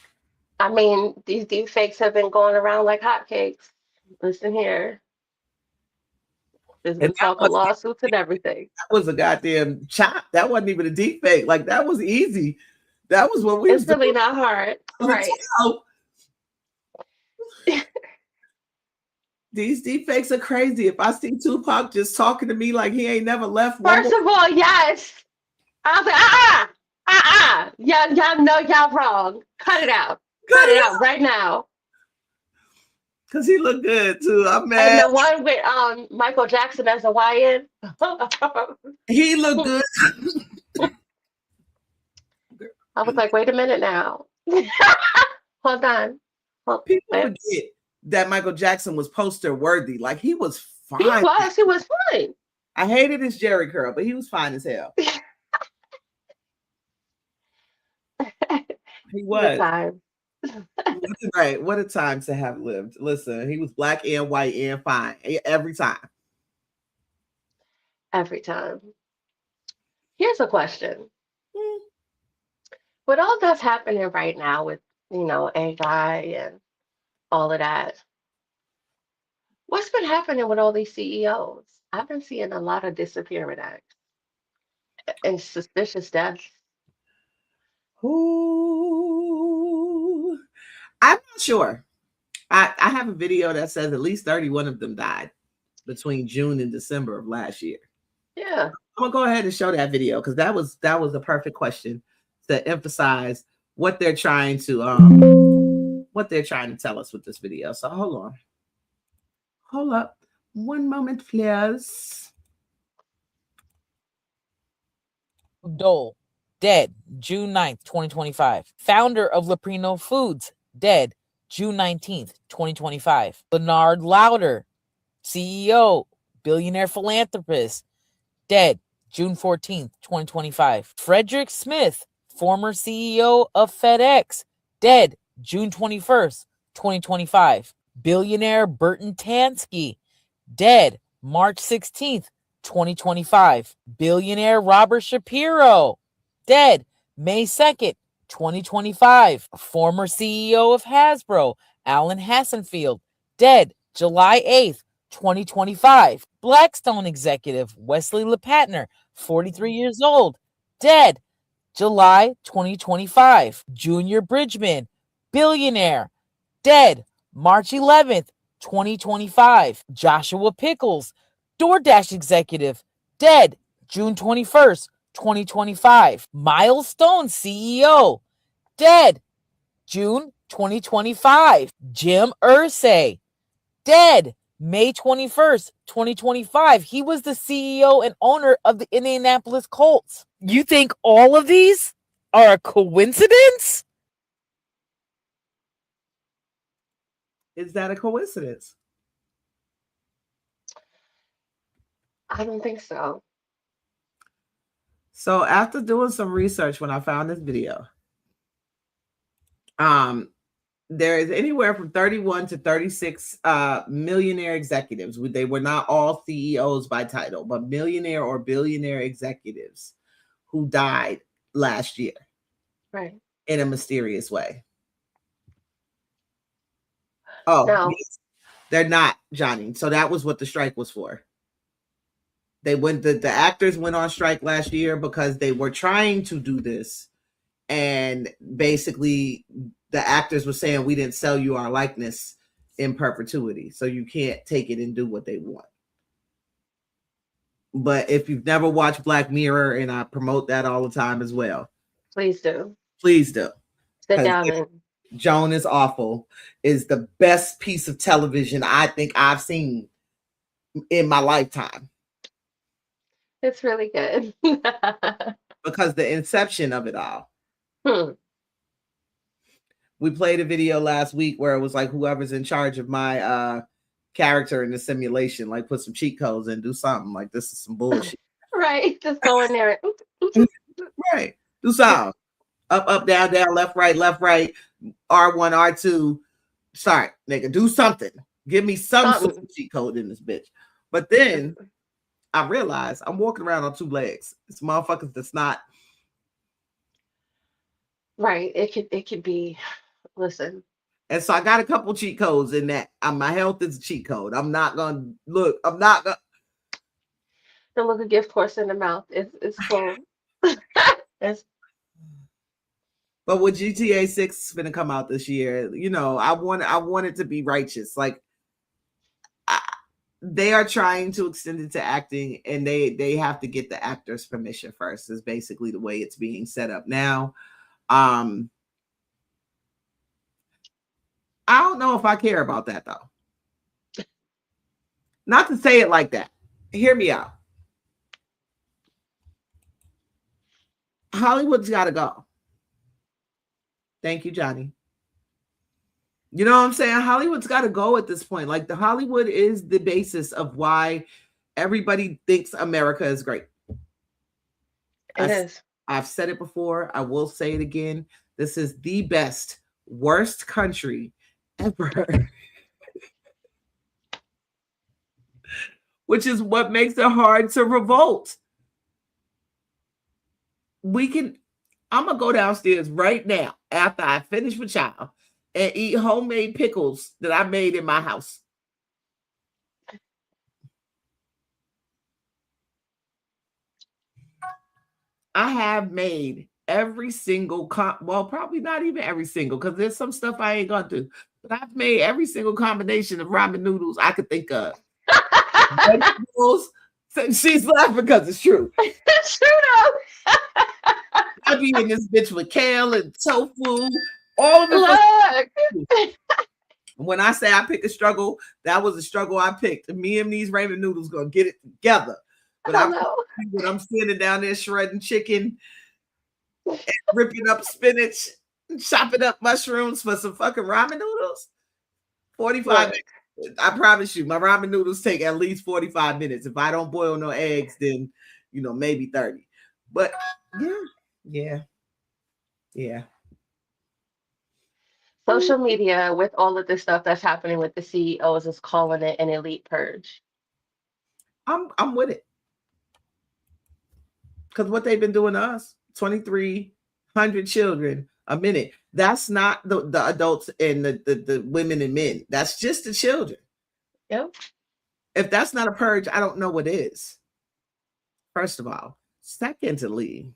mean, these deep fakes have been going around like hotcakes. Listen here. There's been talk of lawsuits and everything. That was a goddamn chop. That wasn't even a deep fake. Like, that was easy. That was what we It's really not hard. Right. These deep fakes are crazy. If I see Tupac just talking to me like he ain't never left. First of all, yes. I was like, y'all know y'all wrong. Cut it out. Cut it out right now. Because he looked good too. I'm mad. And the one with Michael Jackson as a YN. He looked good. I was like, wait a minute now. Hold on. People forget that Michael Jackson was poster worthy. Like, he was fine. He was fine. I hated his Jerry curl, but he was fine as hell. He was. Right. What a time to have lived. Listen, he was black and white and fine every time. Every time. Here's a question. With all that's happening right now with, AI and all of that, what's been happening with all these CEOs? I've been seeing a lot of disappearance acts and suspicious deaths. Ooh, I'm not sure. I have a video that says at least 31 of them died between June and December of last year. Yeah. I'm gonna go ahead and show that video because that was a perfect question to emphasize what they're trying to tell us with this video. So hold up one moment, please. Dole, dead June 9th, 2025. Founder of Leprino Foods, dead June 19th, 2025. Bernard Lauder, CEO, billionaire philanthropist, dead June 14th, 2025. Frederick Smith, former CEO of FedEx, dead June 21st, 2025. Billionaire Burton Tansky, dead March 16th, 2025. Billionaire Robert Shapiro, dead May 2nd, 2025. Former CEO of Hasbro, Alan Hassenfield, dead July 8th, 2025. Blackstone executive Wesley LePatner, 43 years old, dead July 2025. Junior Bridgman, billionaire, dead March 11th, 2025. Joshua Pickles, DoorDash executive, dead June 21st, 2025. Milestone CEO, dead June 2025. Jim Irsay, dead May 21st, 2025. He was the CEO and owner of the Indianapolis Colts. You think all of these are a coincidence? Is that a coincidence? I don't think so. So after doing some research when I found this video, there is anywhere from 31 to 36 millionaire executives. They were not all CEOs by title, but millionaire or billionaire executives who died last year. Right. In a mysterious way. Oh, no. They're not, Johnny. So that was what the strike was for. The actors went on strike last year because they were trying to do this. And basically the actors were saying, we didn't sell you our likeness in perpetuity. So you can't take it and do what they want. But if you've never watched Black Mirror, and I promote that all the time as well, please do. Please do. Sit down and Joan is Awful is the best piece of television I think I've seen in my lifetime. It's really good. Because the inception of it all. We played a video last week where it was like whoever's in charge of my character in the simulation, like put some cheat codes and do something like this is some bullshit. Right. Just go in there. Right. Do something. Up, down, down, left, right, R1, R2. Sorry, nigga, do something. Give me some sort of cheat code in this bitch. But then I realized I'm walking around on 2 legs. It's motherfuckers that's not. Right. It could be, listen. And so I got a couple cheat codes in that. My health is a cheat code. I'm not gonna. Don't look a gift horse in the mouth. It's cool. But with GTA 6 gonna come out this year, you know, I want it to be righteous. Like they are trying to extend it to acting, and they have to get the actor's permission first. Is basically the way it's being set up now. I don't know if I care about that though. Not to say it like that. Hear me out. Hollywood's got to go. Thank you, Johnny. You know what I'm saying? Hollywood's got to go at this point. Like the Hollywood is the basis of why everybody thinks America is great. It is. I've said it before. I will say it again. This is the best, worst country ever. Which is what makes it hard to revolt. I'm going to go downstairs right now after I finish with y'all and eat homemade pickles that I made in my house. I have made every single, well, probably not even every single, because there's some stuff I ain't going to do. But I've made every single combination of ramen noodles I could think of. Vegetables. She's laughing because it's true. It's true though. I be in this bitch with kale and tofu, all of it. When I say I pick a struggle, that was a struggle I picked. Me and these ramen noodles gonna get it together. But I'm sitting down there shredding chicken, and ripping up spinach, and chopping up mushrooms for some fucking ramen noodles. 45 minutes. I promise you, my ramen noodles take at least 45 minutes. If I don't boil no eggs, then maybe 30. But yeah. Social media, with all of this stuff that's happening with the CEOs, is calling it an elite purge. I'm with it. Because what they've been doing to us, 2,300 children a minute. That's not the adults and the women and men. That's just the children. Yep. If that's not a purge, I don't know what is. First of all. Secondly,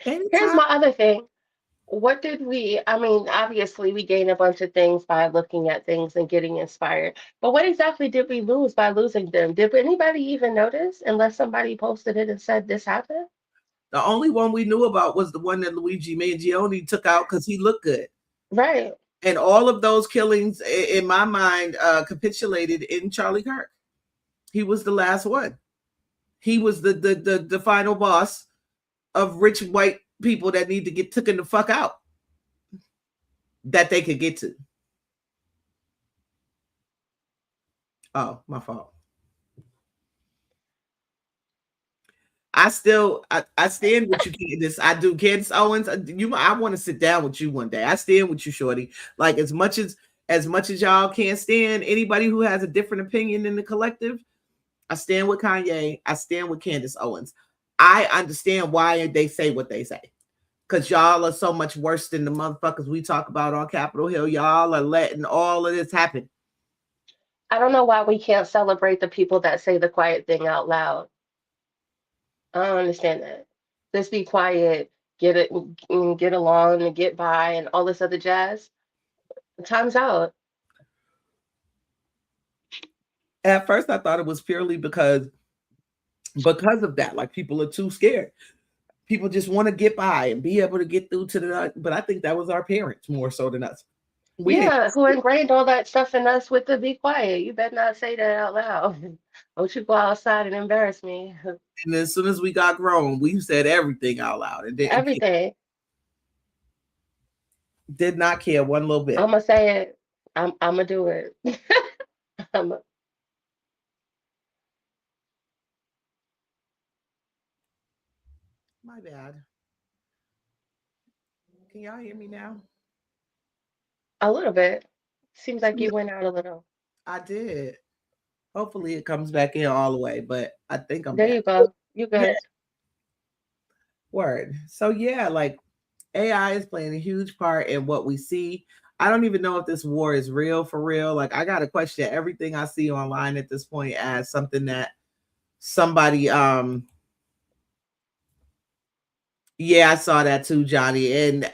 here's my other thing. What did obviously we gain a bunch of things by looking at things and getting inspired. But what exactly did we lose by losing them? Did anybody even notice unless somebody posted it and said this happened? The only one we knew about was the one that Luigi Mangione took out because he looked good. Right. And all of those killings, in my mind, capitulated in Charlie Kirk. He was the last one. He was the final boss of rich white people that need to get taken the fuck out that they could get to. Oh, my fault. I stand with you, Candace. I do. Candace Owens, I want to sit down with you one day. I stand with you, shorty. Like as much as y'all can't stand anybody who has a different opinion in the collective, I stand with Kanye. I stand with Candace Owens. I understand why they say what they say. Because y'all are so much worse than the motherfuckers we talk about on Capitol Hill. Y'all are letting all of this happen. I don't know why we can't celebrate the people that say the quiet thing out loud. I don't understand that. Just be quiet, get along and get by and all this other jazz. Time's out. At first, I thought it was purely because of that. Like, people are too scared. People just want to get by and be able to get through to the. But I think that was our parents more so than us. Yeah, who ingrained all that stuff in us with the be quiet. You better not say that out loud. Don't you go outside and embarrass me. And as soon as we got grown, we said everything out loud and Everything. did not care one little bit. I'm gonna say it. I'm gonna do it. My bad. Can y'all hear me now? A little bit. Seems like you went out a little. I did. Hopefully it comes back in all the way, but I think I'm There back. you go. You good. Yeah. Word. So yeah, like AI is playing a huge part in what we see. I don't even know if this war is real for real. Like, I gotta question everything I see online at this point as something that somebody yeah, I saw that too, Johnny. And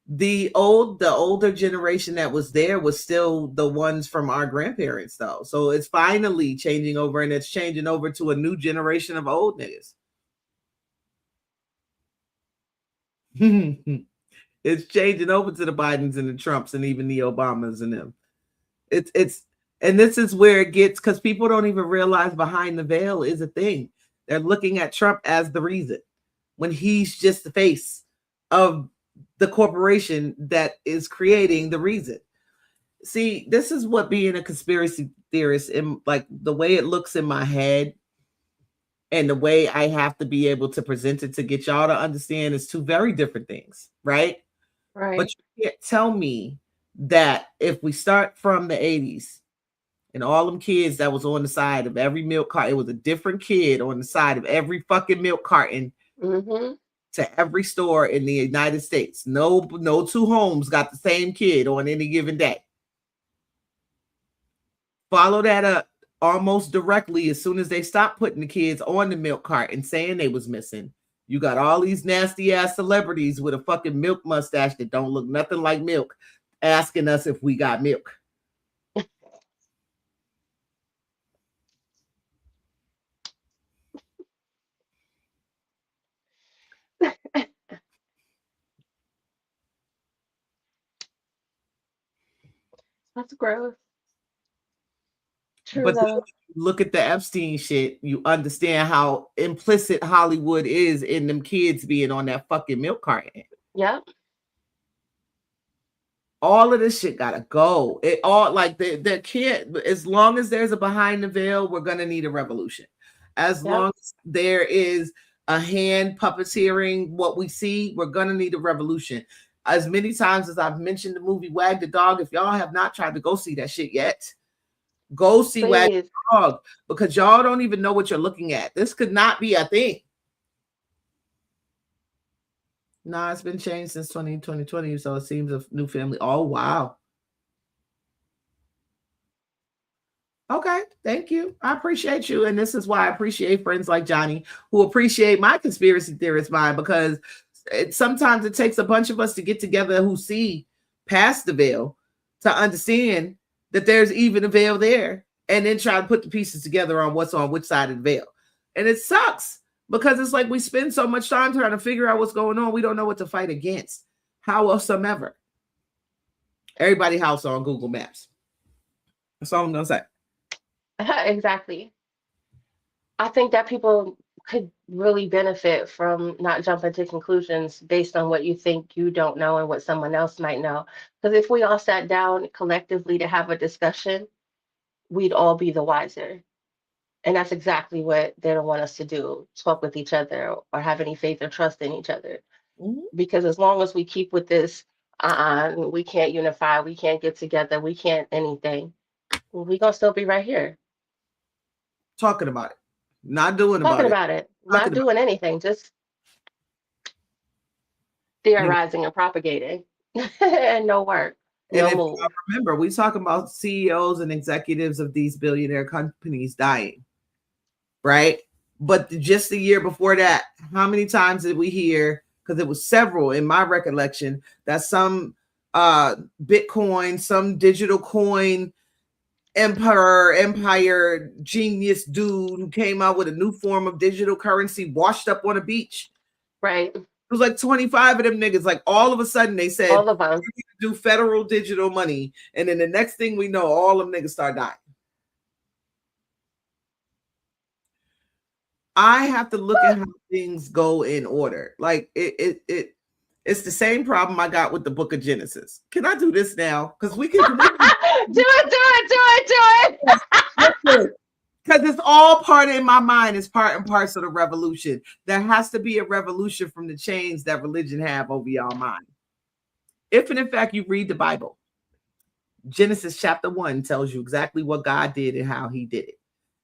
the older generation that was there was still the ones from our grandparents, though. So it's finally changing over, and it's changing over to a new generation of old niggas. It's changing over to the Bidens and the Trumps and even the Obamas and them. It's and this is where it gets, because people don't even realize behind the veil is a thing. They're looking at Trump as the reason, when he's just the face of the corporation that is creating the reason. See, this is what being a conspiracy theorist, and like the way it looks in my head and the way I have to be able to present it to get y'all to understand is two very different things, right? Right. But you can't tell me that if we start from the 80s and all them kids that was on the side of every milk carton, it was a different kid on the side of every fucking milk carton to every store in the United States. No two homes got the same kid on any given day. Follow that up almost directly as soon as they stopped putting the kids on the milk cart and saying they was missing. You got all these nasty ass celebrities with a fucking milk mustache that don't look nothing like milk asking us if we got milk. That's gross. True, But though. Look at the Epstein shit. You understand how implicit Hollywood is in them kids being on that fucking milk carton. Yep. All of this shit gotta go. It all, like, there can't, as long as there's a behind the veil, we're gonna need a revolution. As long as there is a hand puppeteering what we see, we're gonna need a revolution. As many times as I've mentioned the movie Wag the Dog, if y'all have not tried to go see that shit yet, go see Wag the Dog, because y'all don't even know what you're looking at. This could not be a thing. Nah, it's been changed since 2020, so it seems a new family. Oh, wow. Okay, thank you. I appreciate you. And this is why I appreciate friends like Johnny, who appreciate my conspiracy theorist mind, because sometimes it takes a bunch of us to get together who see past the veil to understand that there's even a veil there, and then try to put the pieces together on what's on which side of the veil. And it sucks, because it's like we spend so much time trying to figure out what's going on. We don't know what to fight against. Howsoever. Everybody house on Google Maps. That's all I'm going to say. Exactly. I think that people could really benefit from not jumping to conclusions based on what you think you don't know and what someone else might know. Because if we all sat down collectively to have a discussion, we'd all be the wiser. And that's exactly what they don't want us to do, talk with each other or have any faith or trust in each other. Because as long as we keep with this, we can't unify, we can't get together, we can't anything, we're going to still be right here. Talking about it. Not doing Talking about it. Not doing anything, just theorizing and propagating and no work. And if you remember, we talking about CEOs and executives of these billionaire companies dying, right? But just the year before that, how many times did we hear, because it was several in my recollection, that some Bitcoin, some digital coin empire genius dude who came out with a new form of digital currency washed up on a beach. Right. It was like 25 of them niggas. Like all of a sudden they said, all of them do federal digital money. And then the next thing we know, all of them niggas start dying. I have to look at how things go in order. Like it's the same problem I got with the book of Genesis. Can I do this now? Because we can do it. Because it's all part in my mind. It's part and parcel of the revolution. There has to be a revolution from the chains that religion have over y'all mind. If and in fact you read the Bible, Genesis chapter 1 tells you exactly what God did and how he did it.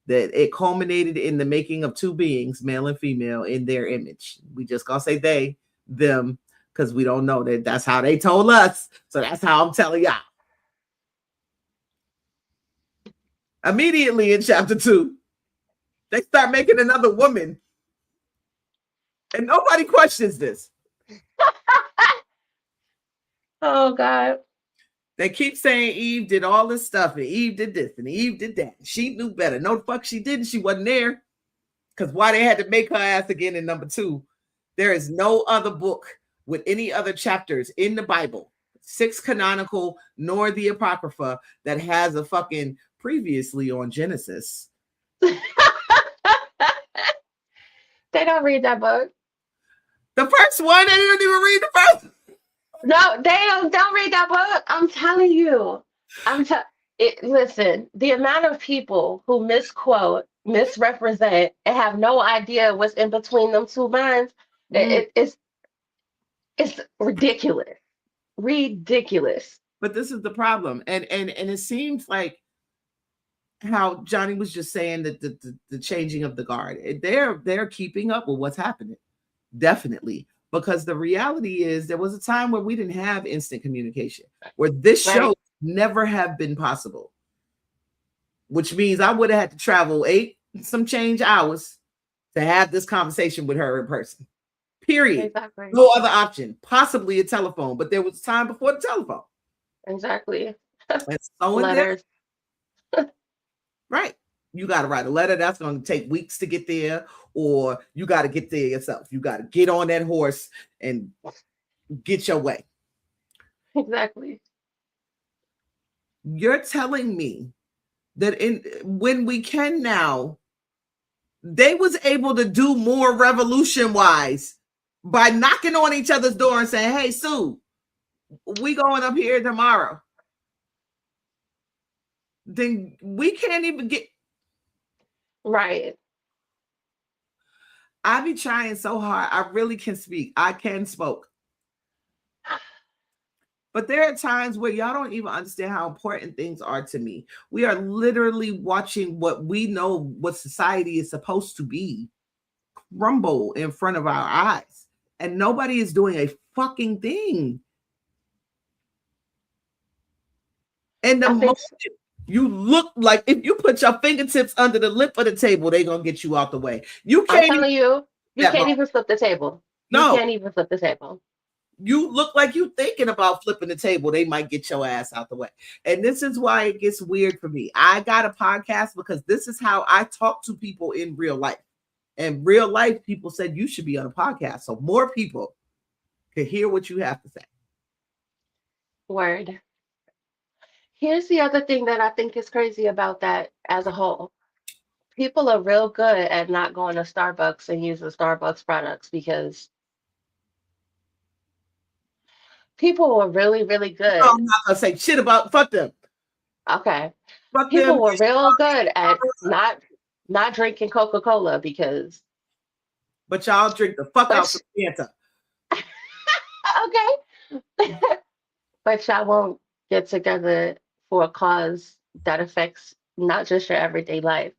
That it culminated in the making of two beings, male and female, in their image. We just gonna say they, them, because we don't know that. That's how they told us. So that's how I'm telling y'all. Immediately in chapter 2, they start making another woman. And nobody questions this. Oh, God. They keep saying Eve did all this stuff, and Eve did this, and Eve did that. She knew better. No, the fuck she didn't. She wasn't there. Because why they had to make her ass again in number 2. There is no other book with any other chapters in the Bible, 6 canonical, nor the Apocrypha, that has a fucking previously on Genesis. They don't read that book. The first one, they didn't even read the first. No, they don't read that book. I'm telling you. Listen, the amount of people who misquote, misrepresent, and have no idea what's in between them two minds, it's ridiculous. Ridiculous. But this is the problem. And it seems like how Johnny was just saying that the changing of the guard, they're keeping up with what's happening. Definitely. Because the reality is there was a time where we didn't have instant communication, where this show never have been possible, which means I would have had to travel 8 some change hours to have this conversation with her in person. Period. Exactly. No other option. Possibly a telephone, but there was time before the telephone. Exactly. And so letters. Right. You got to write a letter. That's going to take weeks to get there, or you got to get there yourself. You got to get on that horse and get your way. Exactly. You're telling me that when we can now, they was able to do more revolution-wise by knocking on each other's door and saying, hey, Sue, we going up here tomorrow. Then we can't even get... Right. I be trying so hard. I really can speak. I can spoke. But there are times where y'all don't even understand how important things are to me. We are literally watching what we know what society is supposed to be crumble in front of our eyes. And nobody is doing a fucking thing. And the moment you look like, if you put your fingertips under the lip of the table, they're going to get you out the way. You can't. I'm telling you, you can't even flip the table. No. You can't even flip the table. You look like you thinking about flipping the table. They might get your ass out the way. And this is why it gets weird for me. I got a podcast because this is how I talk to people in real life. And real life, people said you should be on a podcast so more people can hear what you have to say. Word. Here's the other thing that I think is crazy about that as a whole. People are real good at not going to Starbucks and using Starbucks products because people were really, really good. No, I'm not going to say shit about, fuck them. Okay. Fuck people them. Were real good at not drinking Coca-Cola because. But y'all drink the fuck out of Fanta. Okay. But y'all won't get together for a cause that affects not just your everyday life,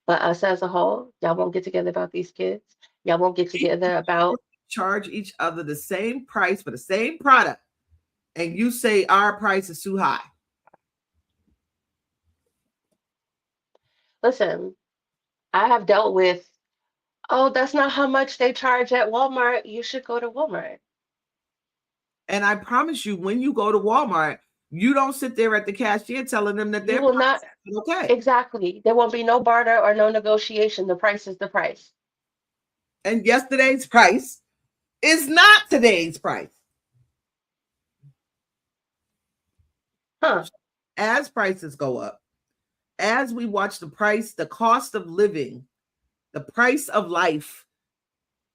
but us as a whole. Y'all won't get together about these kids. Y'all won't get together about charge each other the same price for the same product, and you say our price is too high. Listen, I have dealt with, oh, that's not how much they charge at Walmart. You should go to Walmart. And I promise you, when you go to Walmart, you don't sit there at the cashier telling them that they're okay. Exactly. There won't be no barter or no negotiation. The price is the price. And yesterday's price is not today's price. Huh. As prices go up, as we watch the cost of living, the price of life.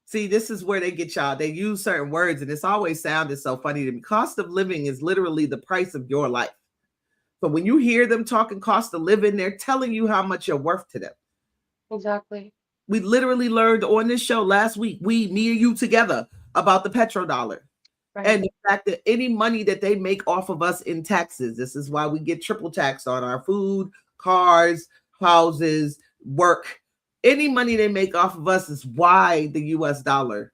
See, this is where they get y'all. They use certain words, and it's always sounded so funny to me. Cost of living is literally the price of your life. So when you hear them talking cost of living, they're telling you how much you're worth to them. Exactly. We literally learned on this show last week, me and you together, about the petrodollar. Right. And the fact that any money that they make off of us in taxes, this is why we get triple taxed on our food, cars, houses, work. Any money they make off of us is why the US dollar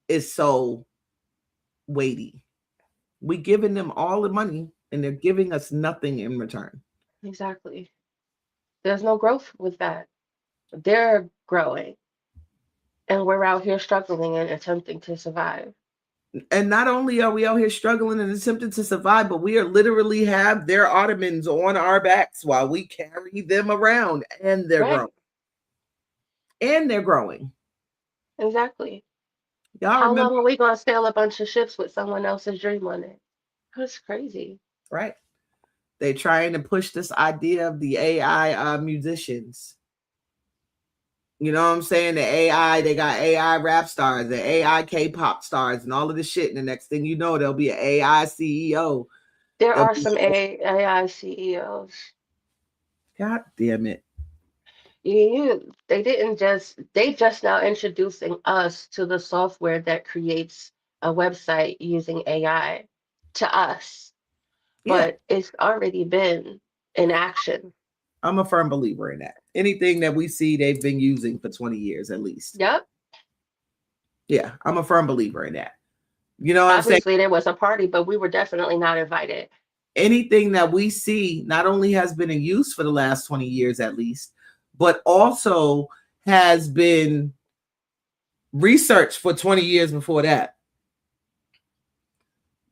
is so weighty. We giving them all the money and they're giving us nothing in return. Exactly. There's no growth with that. They're growing. And we're out here struggling and attempting to survive. And not only are we out here struggling and attempting to survive, but we are literally have their ottomans on our backs while we carry them around, and they're growing. And they're growing. Exactly. Y'all How remember? long are we going to sail a bunch of ships with someone else's dream on it? That's crazy. Right. They're trying to push this idea of the AI musicians. You know what I'm saying? The AI, they got AI rap stars, the AI K-pop stars, and all of this shit. And the next thing you know, there'll be an AI CEO. There are some AI CEOs. God damn it. They just now introducing us to the software that creates a website using AI to us. But it's already been in action. I'm a firm believer in that. Anything that we see, they've been using for 20 years at least. Yep. Yeah, I'm a firm believer in that. You know what Obviously, I'm saying? there was a party, but we were definitely not invited. Anything that we see not only has been in use for the last 20 years at least, but also has been researched for 20 years before that.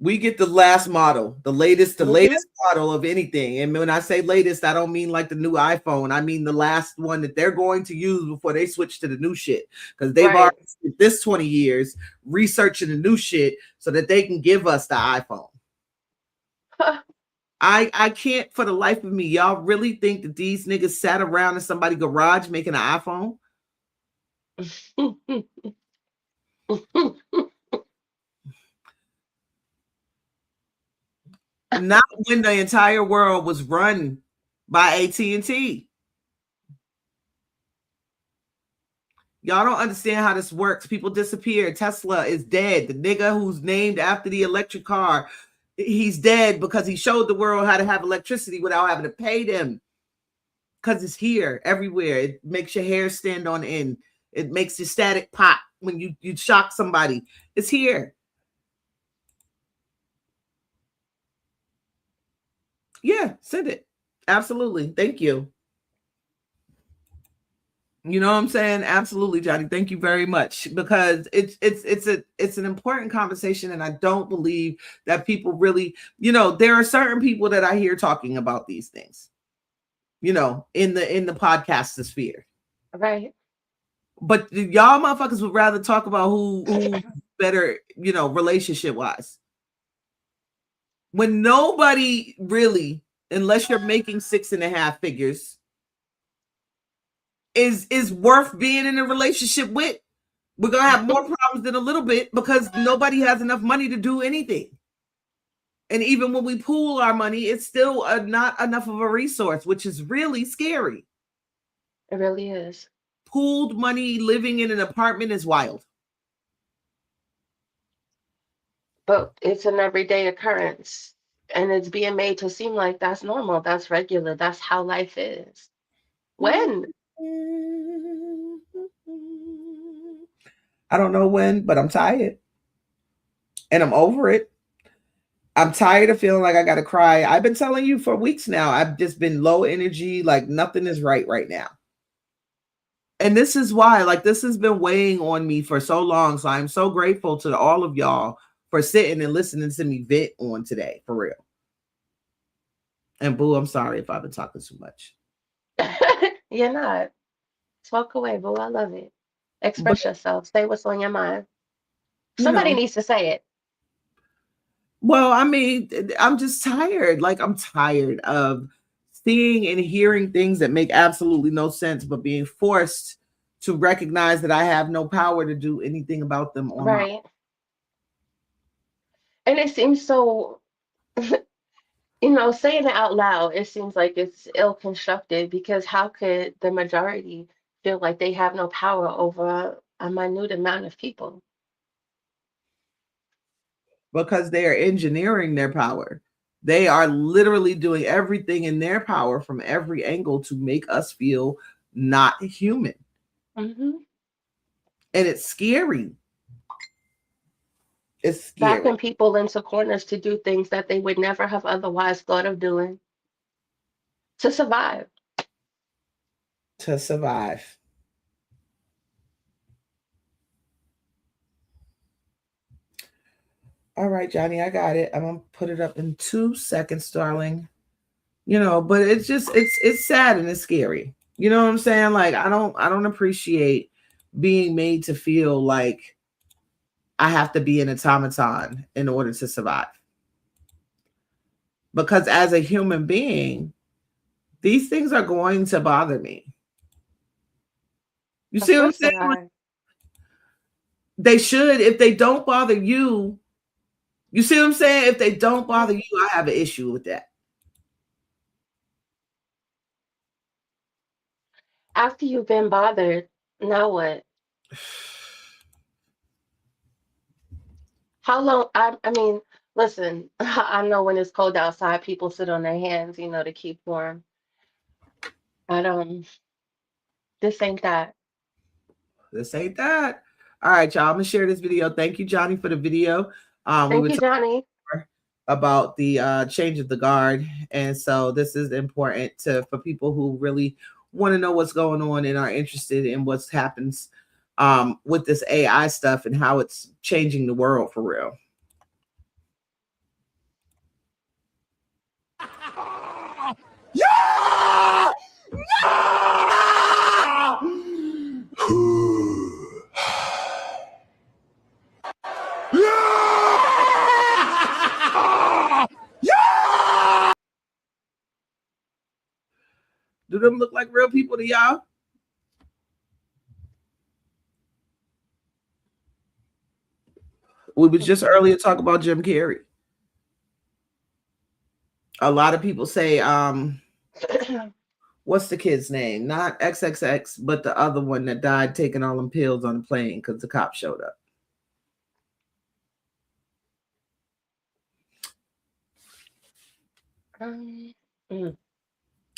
We get the last model, the latest model of anything. And when I say latest, I don't mean like the new iPhone. I mean the last one that they're going to use before they switch to the new shit. Because they've already spent this 20 years researching the new shit so that they can give us the iPhone. I can't for the life of me. Y'all really think that these niggas sat around in somebody's garage making an iPhone? Not when the entire world was run by AT&T. Y'all don't understand how this works. People disappear. Tesla is dead. The nigga who's named after the electric car, he's dead because he showed the world how to have electricity without having to pay them. Because it's here everywhere. It makes your hair stand on end. It makes your static pop when you shock somebody. It's here. Yeah, send it. Absolutely. Thank you. You know what I'm saying? Absolutely, Johnny. Thank you very much, because it's an important conversation, and I don't believe that people really, there are certain people that I hear talking about these things, in the podcast sphere. Right. But y'all motherfuckers would rather talk about who better, relationship wise. When nobody really, unless you're making 6.5 figures, is worth being in a relationship with, we're gonna have more problems than a little bit, because nobody has enough money to do anything. And even when we pool our money, it's still not enough of a resource, which is really scary. It really is. Pooled money living in an apartment is wild. But it's an everyday occurrence, and it's being made to seem like that's normal, that's regular, that's how life is. When? I don't know when, but I'm tired. And I'm over it. I'm tired of feeling like I got to cry. I've been telling you for weeks now, I've just been low energy, like nothing is right now. And this is why, this has been weighing on me for so long. So I'm so grateful to all of y'all for sitting and listening to me vent on today, for real. And boo, I'm sorry if I've been talking too much. You're not. Smoke away, boo. I love it. But Express yourself. Say what's on your mind. you Somebody know, needs to say it. well, I mean, I'm just tired. Like, I'm tired of seeing and hearing things that make absolutely no sense, but being forced to recognize that I have no power to do anything about them on my own. Right. And it seems so, saying it out loud, it seems like it's ill constructed because how could the majority feel like they have no power over a minute amount of people? Because they are engineering their power. They are literally doing everything in their power from every angle to make us feel not human. Hmm. And it's scary. It's scary Backing people into corners to do things that they would never have otherwise thought of doing to survive. to survive. All right, Johnny, I got it. I'm gonna put it up in 2 seconds, darling. But it's sad and it's scary. You know what I'm saying? Like, I don't appreciate being made to feel like I have to be an automaton in order to survive. Because as a human being, these things are going to bother me. You Of see what I'm course they saying? are. They should. If they don't bother you, you see what I'm saying? If they don't bother you, I have an issue with that. After you've been bothered, now what? How long? I mean, listen, I know when it's cold outside, people sit on their hands, to keep warm. I don't, this ain't that. This ain't that. All right, y'all. I'm gonna share this video. Thank you, Johnny, for the video. We Thank were you, talking Johnny. about the change of the guard, and so this is important for people who really want to know what's going on and are interested in what's happens with this AI stuff and how it's changing the world for real. Yeah! Do them look like real people to y'all? We was just earlier talking about Jim Carrey. A lot of people say, what's the kid's name? Not XXX, but the other one that died taking all them pills on the plane because the cop showed up.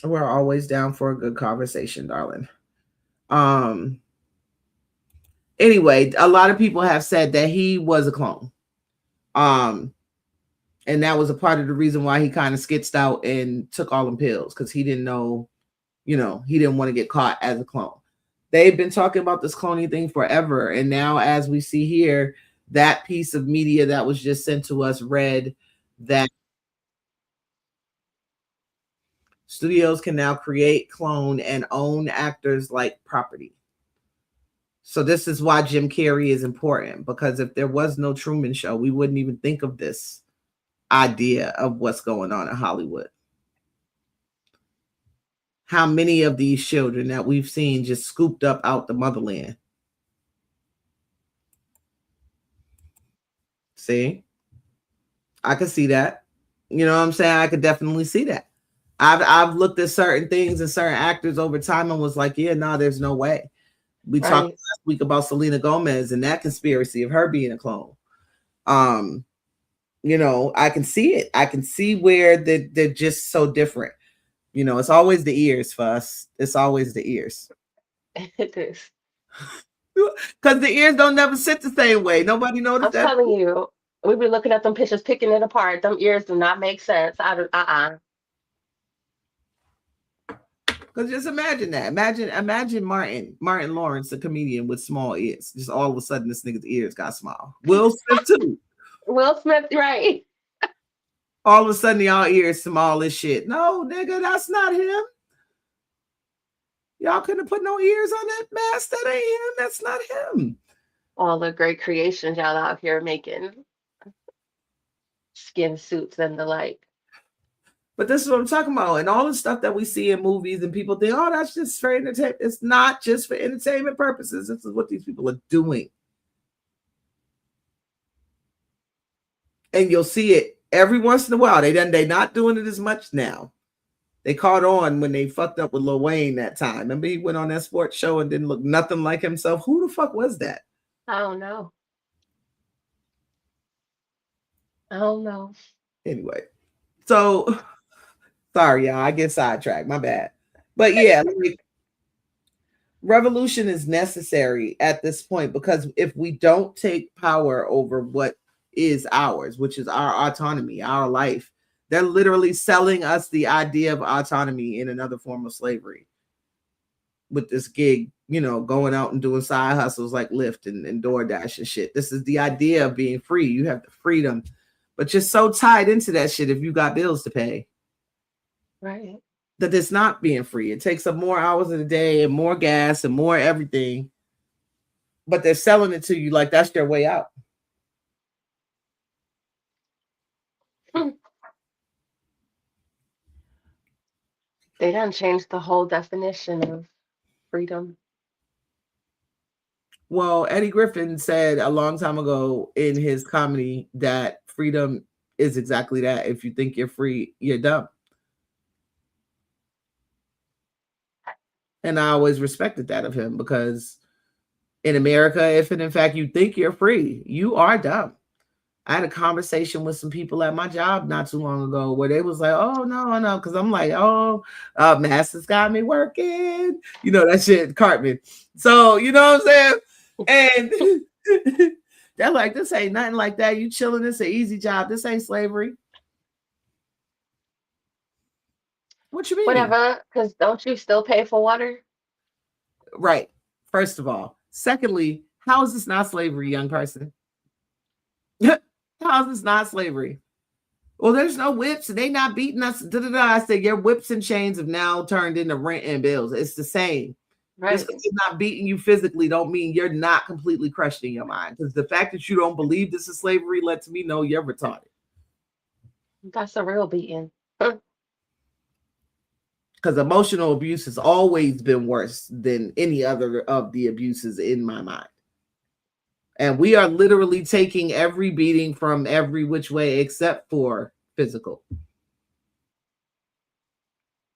We're always down for a good conversation, darling. Anyway, a lot of people have said that he was a clone. And that was a part of the reason why he kind of skitsed out and took all them pills, because he didn't know, he didn't want to get caught as a clone. They've been talking about this cloning thing forever. And now, as we see here, that piece of media that was just sent to us read that studios can now create, clone, and own actors like property. So this is why Jim Carrey is important, because if there was no Truman Show, we wouldn't even think of this idea of what's going on in Hollywood. How many of these children that we've seen just scooped up out the motherland? See? I could see that. You know what I'm saying? I could definitely see that. I've looked at certain things and certain actors over time and was like, yeah, no, there's no way. We talked last week about Selena Gomez and that conspiracy of her being a clone. I can see it. I can see where they're just so different. It's always the ears for us. It's always the ears. It is. Because the ears don't never sit the same way. Nobody noticed that. I'm telling you, we be looking at them pictures, picking it apart. Them ears do not make sense. Because just imagine that. Imagine Martin Lawrence, a comedian with small ears. Just all of a sudden, this nigga's ears got small. Will Smith too. Will Smith, right? all of a sudden y'all ears small as shit. No, nigga, that's not him. Y'all couldn't put no ears on that mask. That ain't him. That's not him. All the great creations y'all out here making, skin suits and the like. But this is what I'm talking about. And all the stuff that we see in movies and people think, oh, that's just for entertainment. It's not just for entertainment purposes. This is what these people are doing. And you'll see it every once in a while. They're not doing it as much now. They caught on when they fucked up with Lil Wayne that time. Remember he went on that sports show and didn't look nothing like himself? Who the fuck was that? I don't know. I don't know. Anyway, so sorry, y'all. I get sidetracked. My bad. But yeah, like, revolution is necessary at this point, because if we don't take power over what is ours, which is our autonomy, our life, they're literally selling us the idea of autonomy in another form of slavery with this gig, you know, going out and doing side hustles like Lyft and DoorDash and shit. This is the idea of being free. You have the freedom, but you're so tied into that shit if you got bills to pay. Right. That it's not being free. It takes up more hours of the day and more gas and more everything, but they're selling it to you like that's their way out. They done changed the whole definition of freedom. Well, Eddie Griffin said a long time ago in his comedy that freedom is exactly that. If you think you're free, you're dumb. And I always respected that of him, because in America, if in fact you think you're free, you are dumb. I had a conversation with some people at my job not too long ago where they was like, oh, no, because I'm like, Master's got me working. You know, that shit, Cartman. So, you know what I'm saying? And they're like, this ain't nothing like that. You chilling, this an easy job. This ain't slavery. What you mean? Whatever, because don't you still pay for water? Right. First of all. Secondly, how is this not slavery, young person? How is this not slavery? Well, there's no whips and they not beating us. I said, your whips and chains have now turned into rent and bills. It's the same. Right. Just because they're not beating you physically don't mean you're not completely crushed in your mind. Because the fact that you don't believe this is slavery lets me know you're retarded. That's a real beating. Because emotional abuse has always been worse than any other of the abuses in my mind. And we are literally taking every beating from every which way except for physical.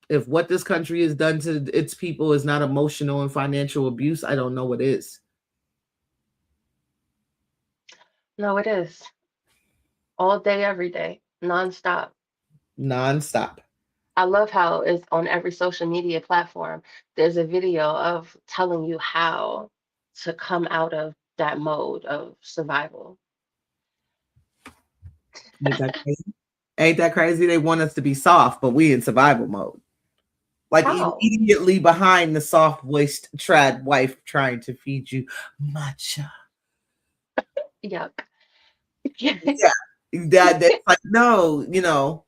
If what this country has done to its people is not emotional and financial abuse, I don't know what is. No, it is. All day, every day, nonstop. Nonstop. I love how it's on every social media platform. There's a video of telling you how to come out of that mode of survival. Ain't that crazy? Ain't that crazy? They want us to be soft, but we in survival mode. Like immediately behind the soft voiced trad wife trying to feed you matcha. Yuck. Yeah. That's like, no, you know,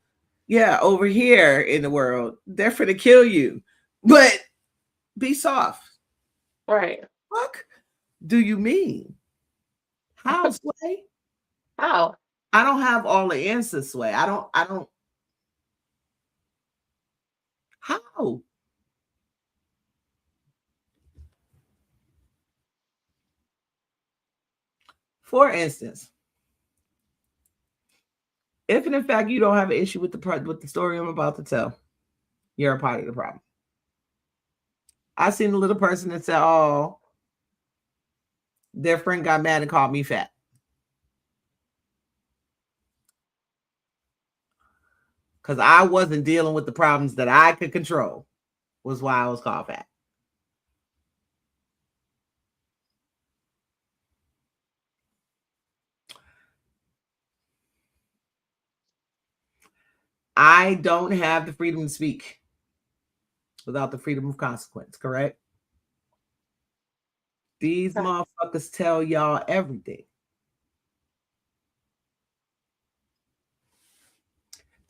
yeah, over here in the world, they're finna kill you. But be soft. Right. Fuck do you mean? How, Sway? How? I don't have all the answers, Sway. I don't. How? For instance, if in fact you don't have an issue with the story I'm about to tell, you're a part of the problem. I seen a little person that said, "Oh, their friend got mad and called me fat." Because I wasn't dealing with the problems that I could control, was why I was called fat. I don't have the freedom to speak without the freedom of consequence, correct? These motherfuckers tell y'all everything.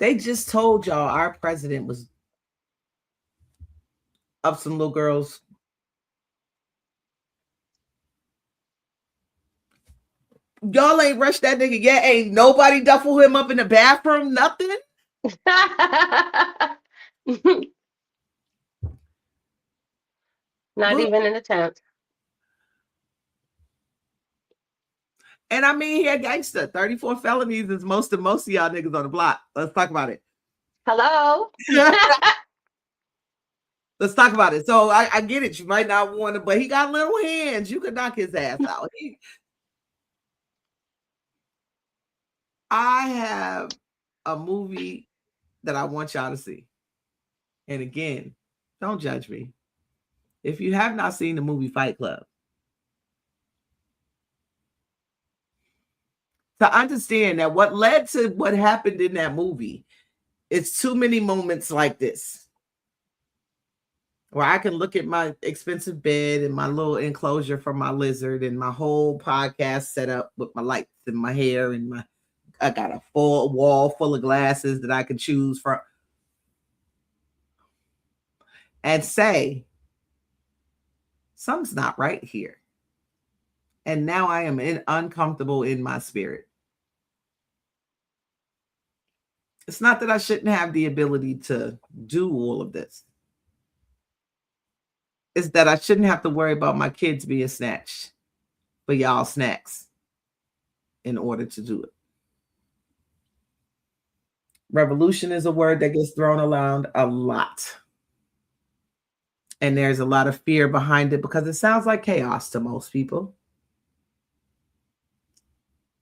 They just told y'all our president was up some little girls. Y'all ain't rushed that nigga yet. Ain't nobody duffel him up in the bathroom. Nothing. Not even an attempt. And I mean, he a gangster. 34 felonies is most of y'all niggas on the block. Let's talk about it. Hello. Let's talk about it. So I get it. You might not want to, but he got little hands. You could knock his ass out. I have a movie that I want y'all to see. And again, don't judge me. If you have not seen the movie Fight Club, to understand that what led to what happened in that movie, it's too many moments like this where I can look at my expensive bed and my little enclosure for my lizard and my whole podcast set up with my lights and my hair and I got a full wall full of glasses that I can choose from and say, something's not right here. And now I am uncomfortable in my spirit. It's not that I shouldn't have the ability to do all of this. It's that I shouldn't have to worry about my kids being snatched for y'all snacks in order to do it. Revolution is a word that gets thrown around a lot. And there's a lot of fear behind it because it sounds like chaos to most people.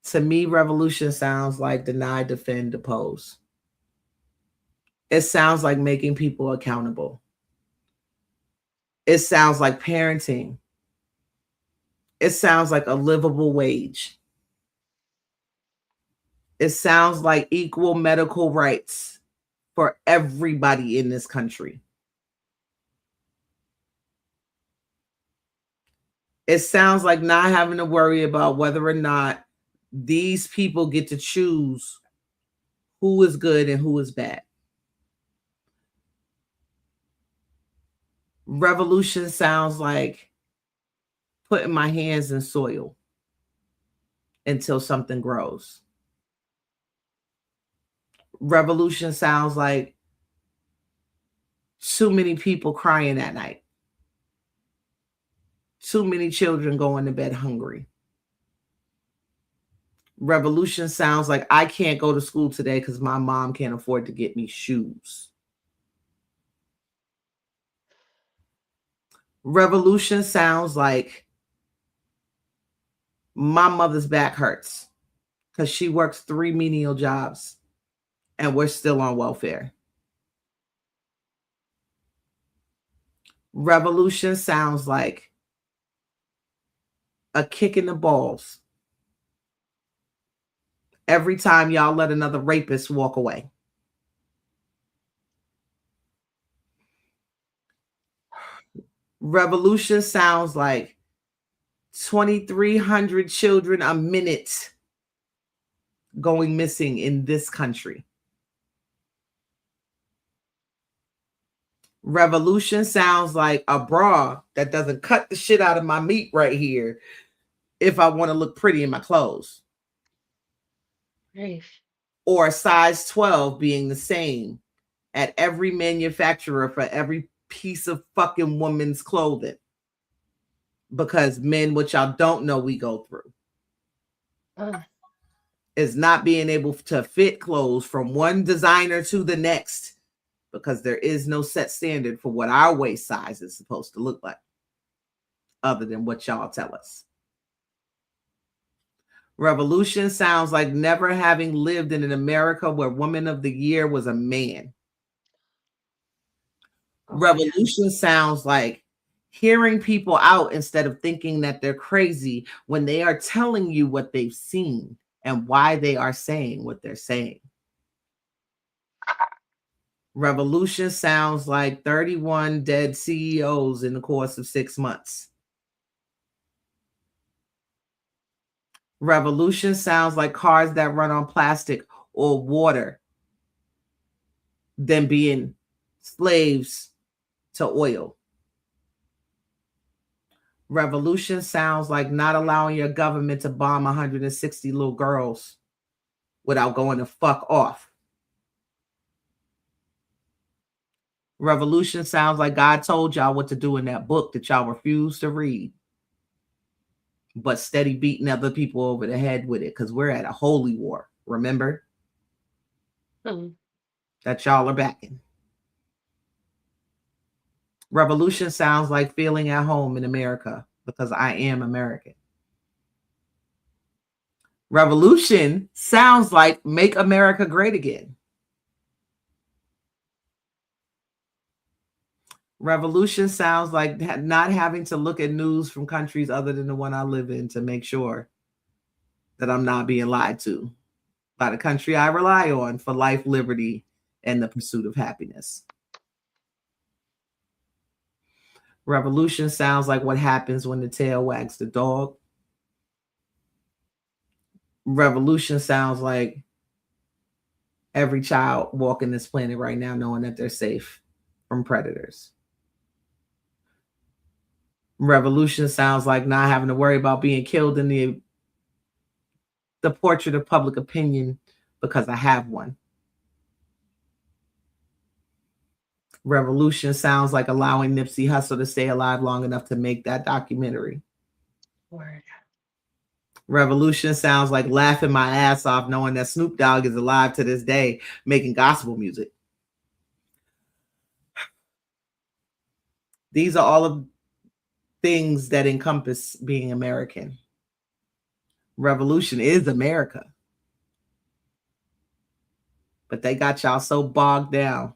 To me, revolution sounds like deny, defend, oppose. It sounds like making people accountable. It sounds like parenting. It sounds like a livable wage. It sounds like equal medical rights for everybody in this country. It sounds like not having to worry about whether or not these people get to choose who is good and who is bad. Revolution sounds like putting my hands in soil until something grows. Revolution sounds like too many people crying at night. Too many children going to bed hungry. Revolution sounds like I can't go to school today because my mom can't afford to get me shoes. Revolution sounds like my mother's back hurts because she works 3 menial jobs and we're still on welfare. Revolution sounds like a kick in the balls every time y'all let another rapist walk away. Revolution sounds like 2,300 children a minute going missing in this country. Revolution sounds like a bra that doesn't cut the shit out of my meat right here if I want to look pretty in my clothes. Nice. Or a size 12 being the same at every manufacturer for every piece of fucking woman's clothing. Because men, which y'all don't know we go through, is not being able to fit clothes from one designer to the next because there is no set standard for what our waist size is supposed to look like other than what y'all tell us. Revolution sounds like never having lived in an America where Woman of the Year was a man. Revolution sounds like hearing people out instead of thinking that they're crazy when they are telling you what they've seen and why they are saying what they're saying. Revolution sounds like 31 dead CEOs in the course of 6 months. Revolution sounds like cars that run on plastic or water than being slaves to oil. Revolution sounds like not allowing your government to bomb 160 little girls without going to fuck off. Revolution sounds like God told y'all what to do in that book that y'all refused to read, but steady beating other people over the head with it because we're at a holy war, remember? That y'all are backing. Revolution sounds like feeling at home in America because I am American. Revolution sounds like make America great again. Revolution sounds like not having to look at news from countries other than the one I live in to make sure that I'm not being lied to by the country I rely on for life, liberty, and the pursuit of happiness. Revolution sounds like what happens when the tail wags the dog. Revolution sounds like every child walking this planet right now knowing that they're safe from predators. Revolution sounds like not having to worry about being killed in the portrait of public opinion because I have one. Revolution sounds like allowing Nipsey Hussle to stay alive long enough to make that documentary. Word. Revolution sounds like laughing my ass off knowing that Snoop Dogg is alive to this day making gospel music. These are all of things that encompass being American. Revolution is America. But they got y'all so bogged down.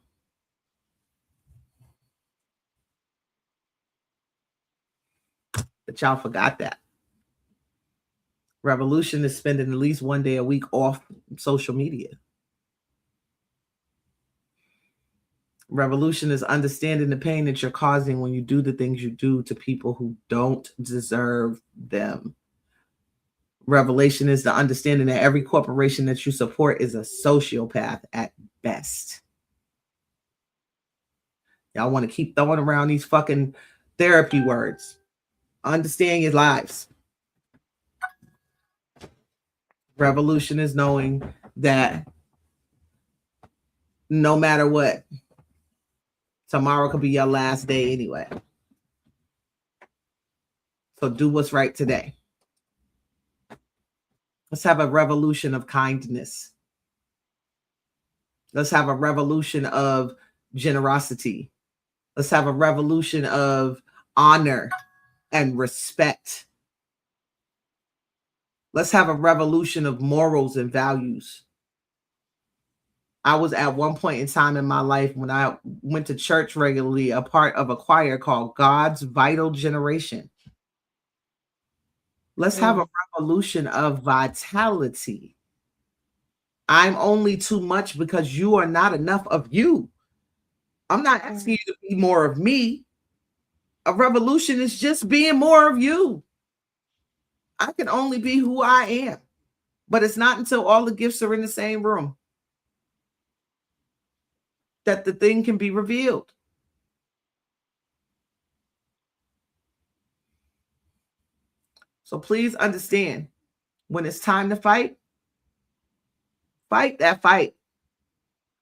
But y'all forgot that. Revolution is spending at least one day a week off social media. Revolution is understanding the pain that you're causing when you do the things you do to people who don't deserve them. Revelation is the understanding that every corporation that you support is a sociopath at best. Y'all want to keep throwing around these fucking therapy words. Understand your lives. Revolution is knowing that no matter what, tomorrow could be your last day anyway. So do what's right today. Let's have a revolution of kindness. Let's have a revolution of generosity. Let's have a revolution of honor and respect. Let's have a revolution of morals and values. I was at one point in time in my life when I went to church regularly, a part of a choir called God's Vital Generation. Let's have a revolution of vitality. I'm only too much because you are not enough of you. I'm not asking you to be more of me. A revolution is just being more of you. I can only be who I am. But it's not until all the gifts are in the same room that the thing can be revealed. So please understand, when it's time to fight, fight that fight.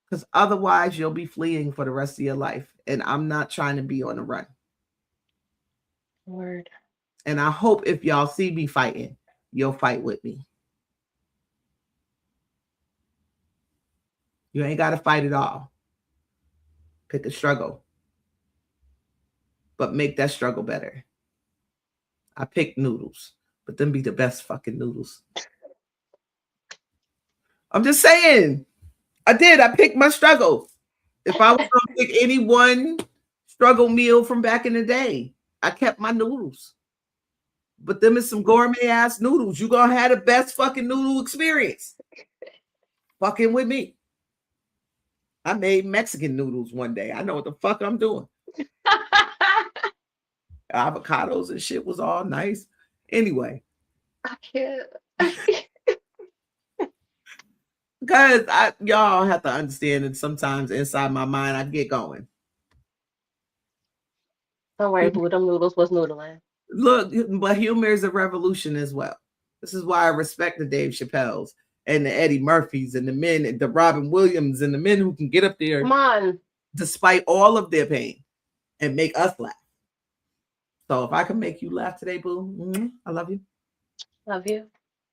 Because otherwise you'll be fleeing for the rest of your life. And I'm not trying to be on the run. Word. And I hope if y'all see me fighting, you'll fight with me. You ain't got to fight it all. Pick a struggle. But make that struggle better. I picked noodles, but them be the best fucking noodles. I'm just saying. I did. I picked my struggle. If I was going to pick any one struggle meal from back in the day, I kept my noodles. But them is some gourmet ass noodles. You're going to have the best fucking noodle experience. Fucking with me. I made Mexican noodles one day. I know what the fuck I'm doing. Avocados and shit was all nice. Anyway. I can't. Because y'all have to understand that sometimes inside my mind I get going. Don't worry, boo. Them noodles was noodling. Look, but humor is a revolution as well. This is why I respect the Dave Chappelle's and the Eddie Murphys and the men, the Robin Williams and the men who can get up there, come on, despite all of their pain, and make us laugh. So if I can make you laugh today, boo, I love you. Love you.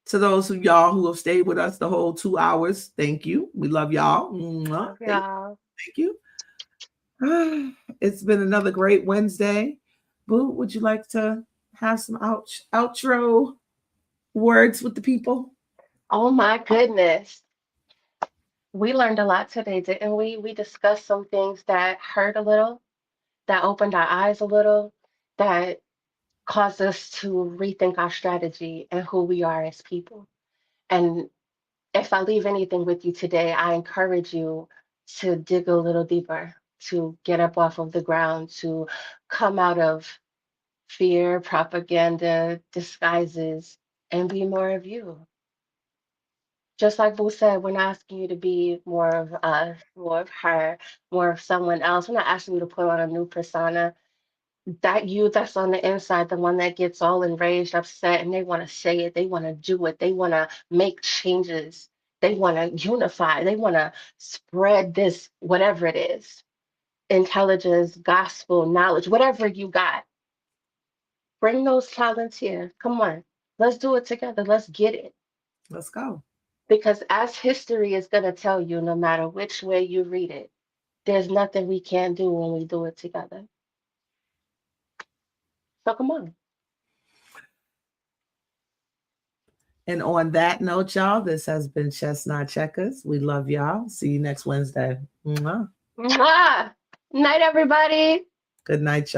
To those of y'all who have stayed with us the whole 2 hours, thank you. We love y'all. Love y'all. Thank you. It's been another great Wednesday. Boo, would you like to have some outro words with the people? Oh my goodness. We learned a lot today, didn't we? We discussed some things that hurt a little, that opened our eyes a little, that caused us to rethink our strategy and who we are as people. And if I leave anything with you today, I encourage you to dig a little deeper, to get up off of the ground, to come out of fear, propaganda, disguises, and be more of you. Just like Boo said, we're not asking you to be more of us, more of her, more of someone else. We're not asking you to put on a new persona. That you that's on the inside, the one that gets all enraged, upset, and they want to say it, they want to do it, they want to make changes, they want to unify, they want to spread this, whatever it is, intelligence, gospel, knowledge, whatever you got. Bring those talents here. Come on, let's do it together. Let's get it. Let's go. Because as history is going to tell you, no matter which way you read it, there's nothing we can't do when we do it together. So come on. And on that note, y'all, this has been Chestnut Checkers. We love y'all. See you next Wednesday. Mwah. Mwah. Night, everybody. Good night, y'all.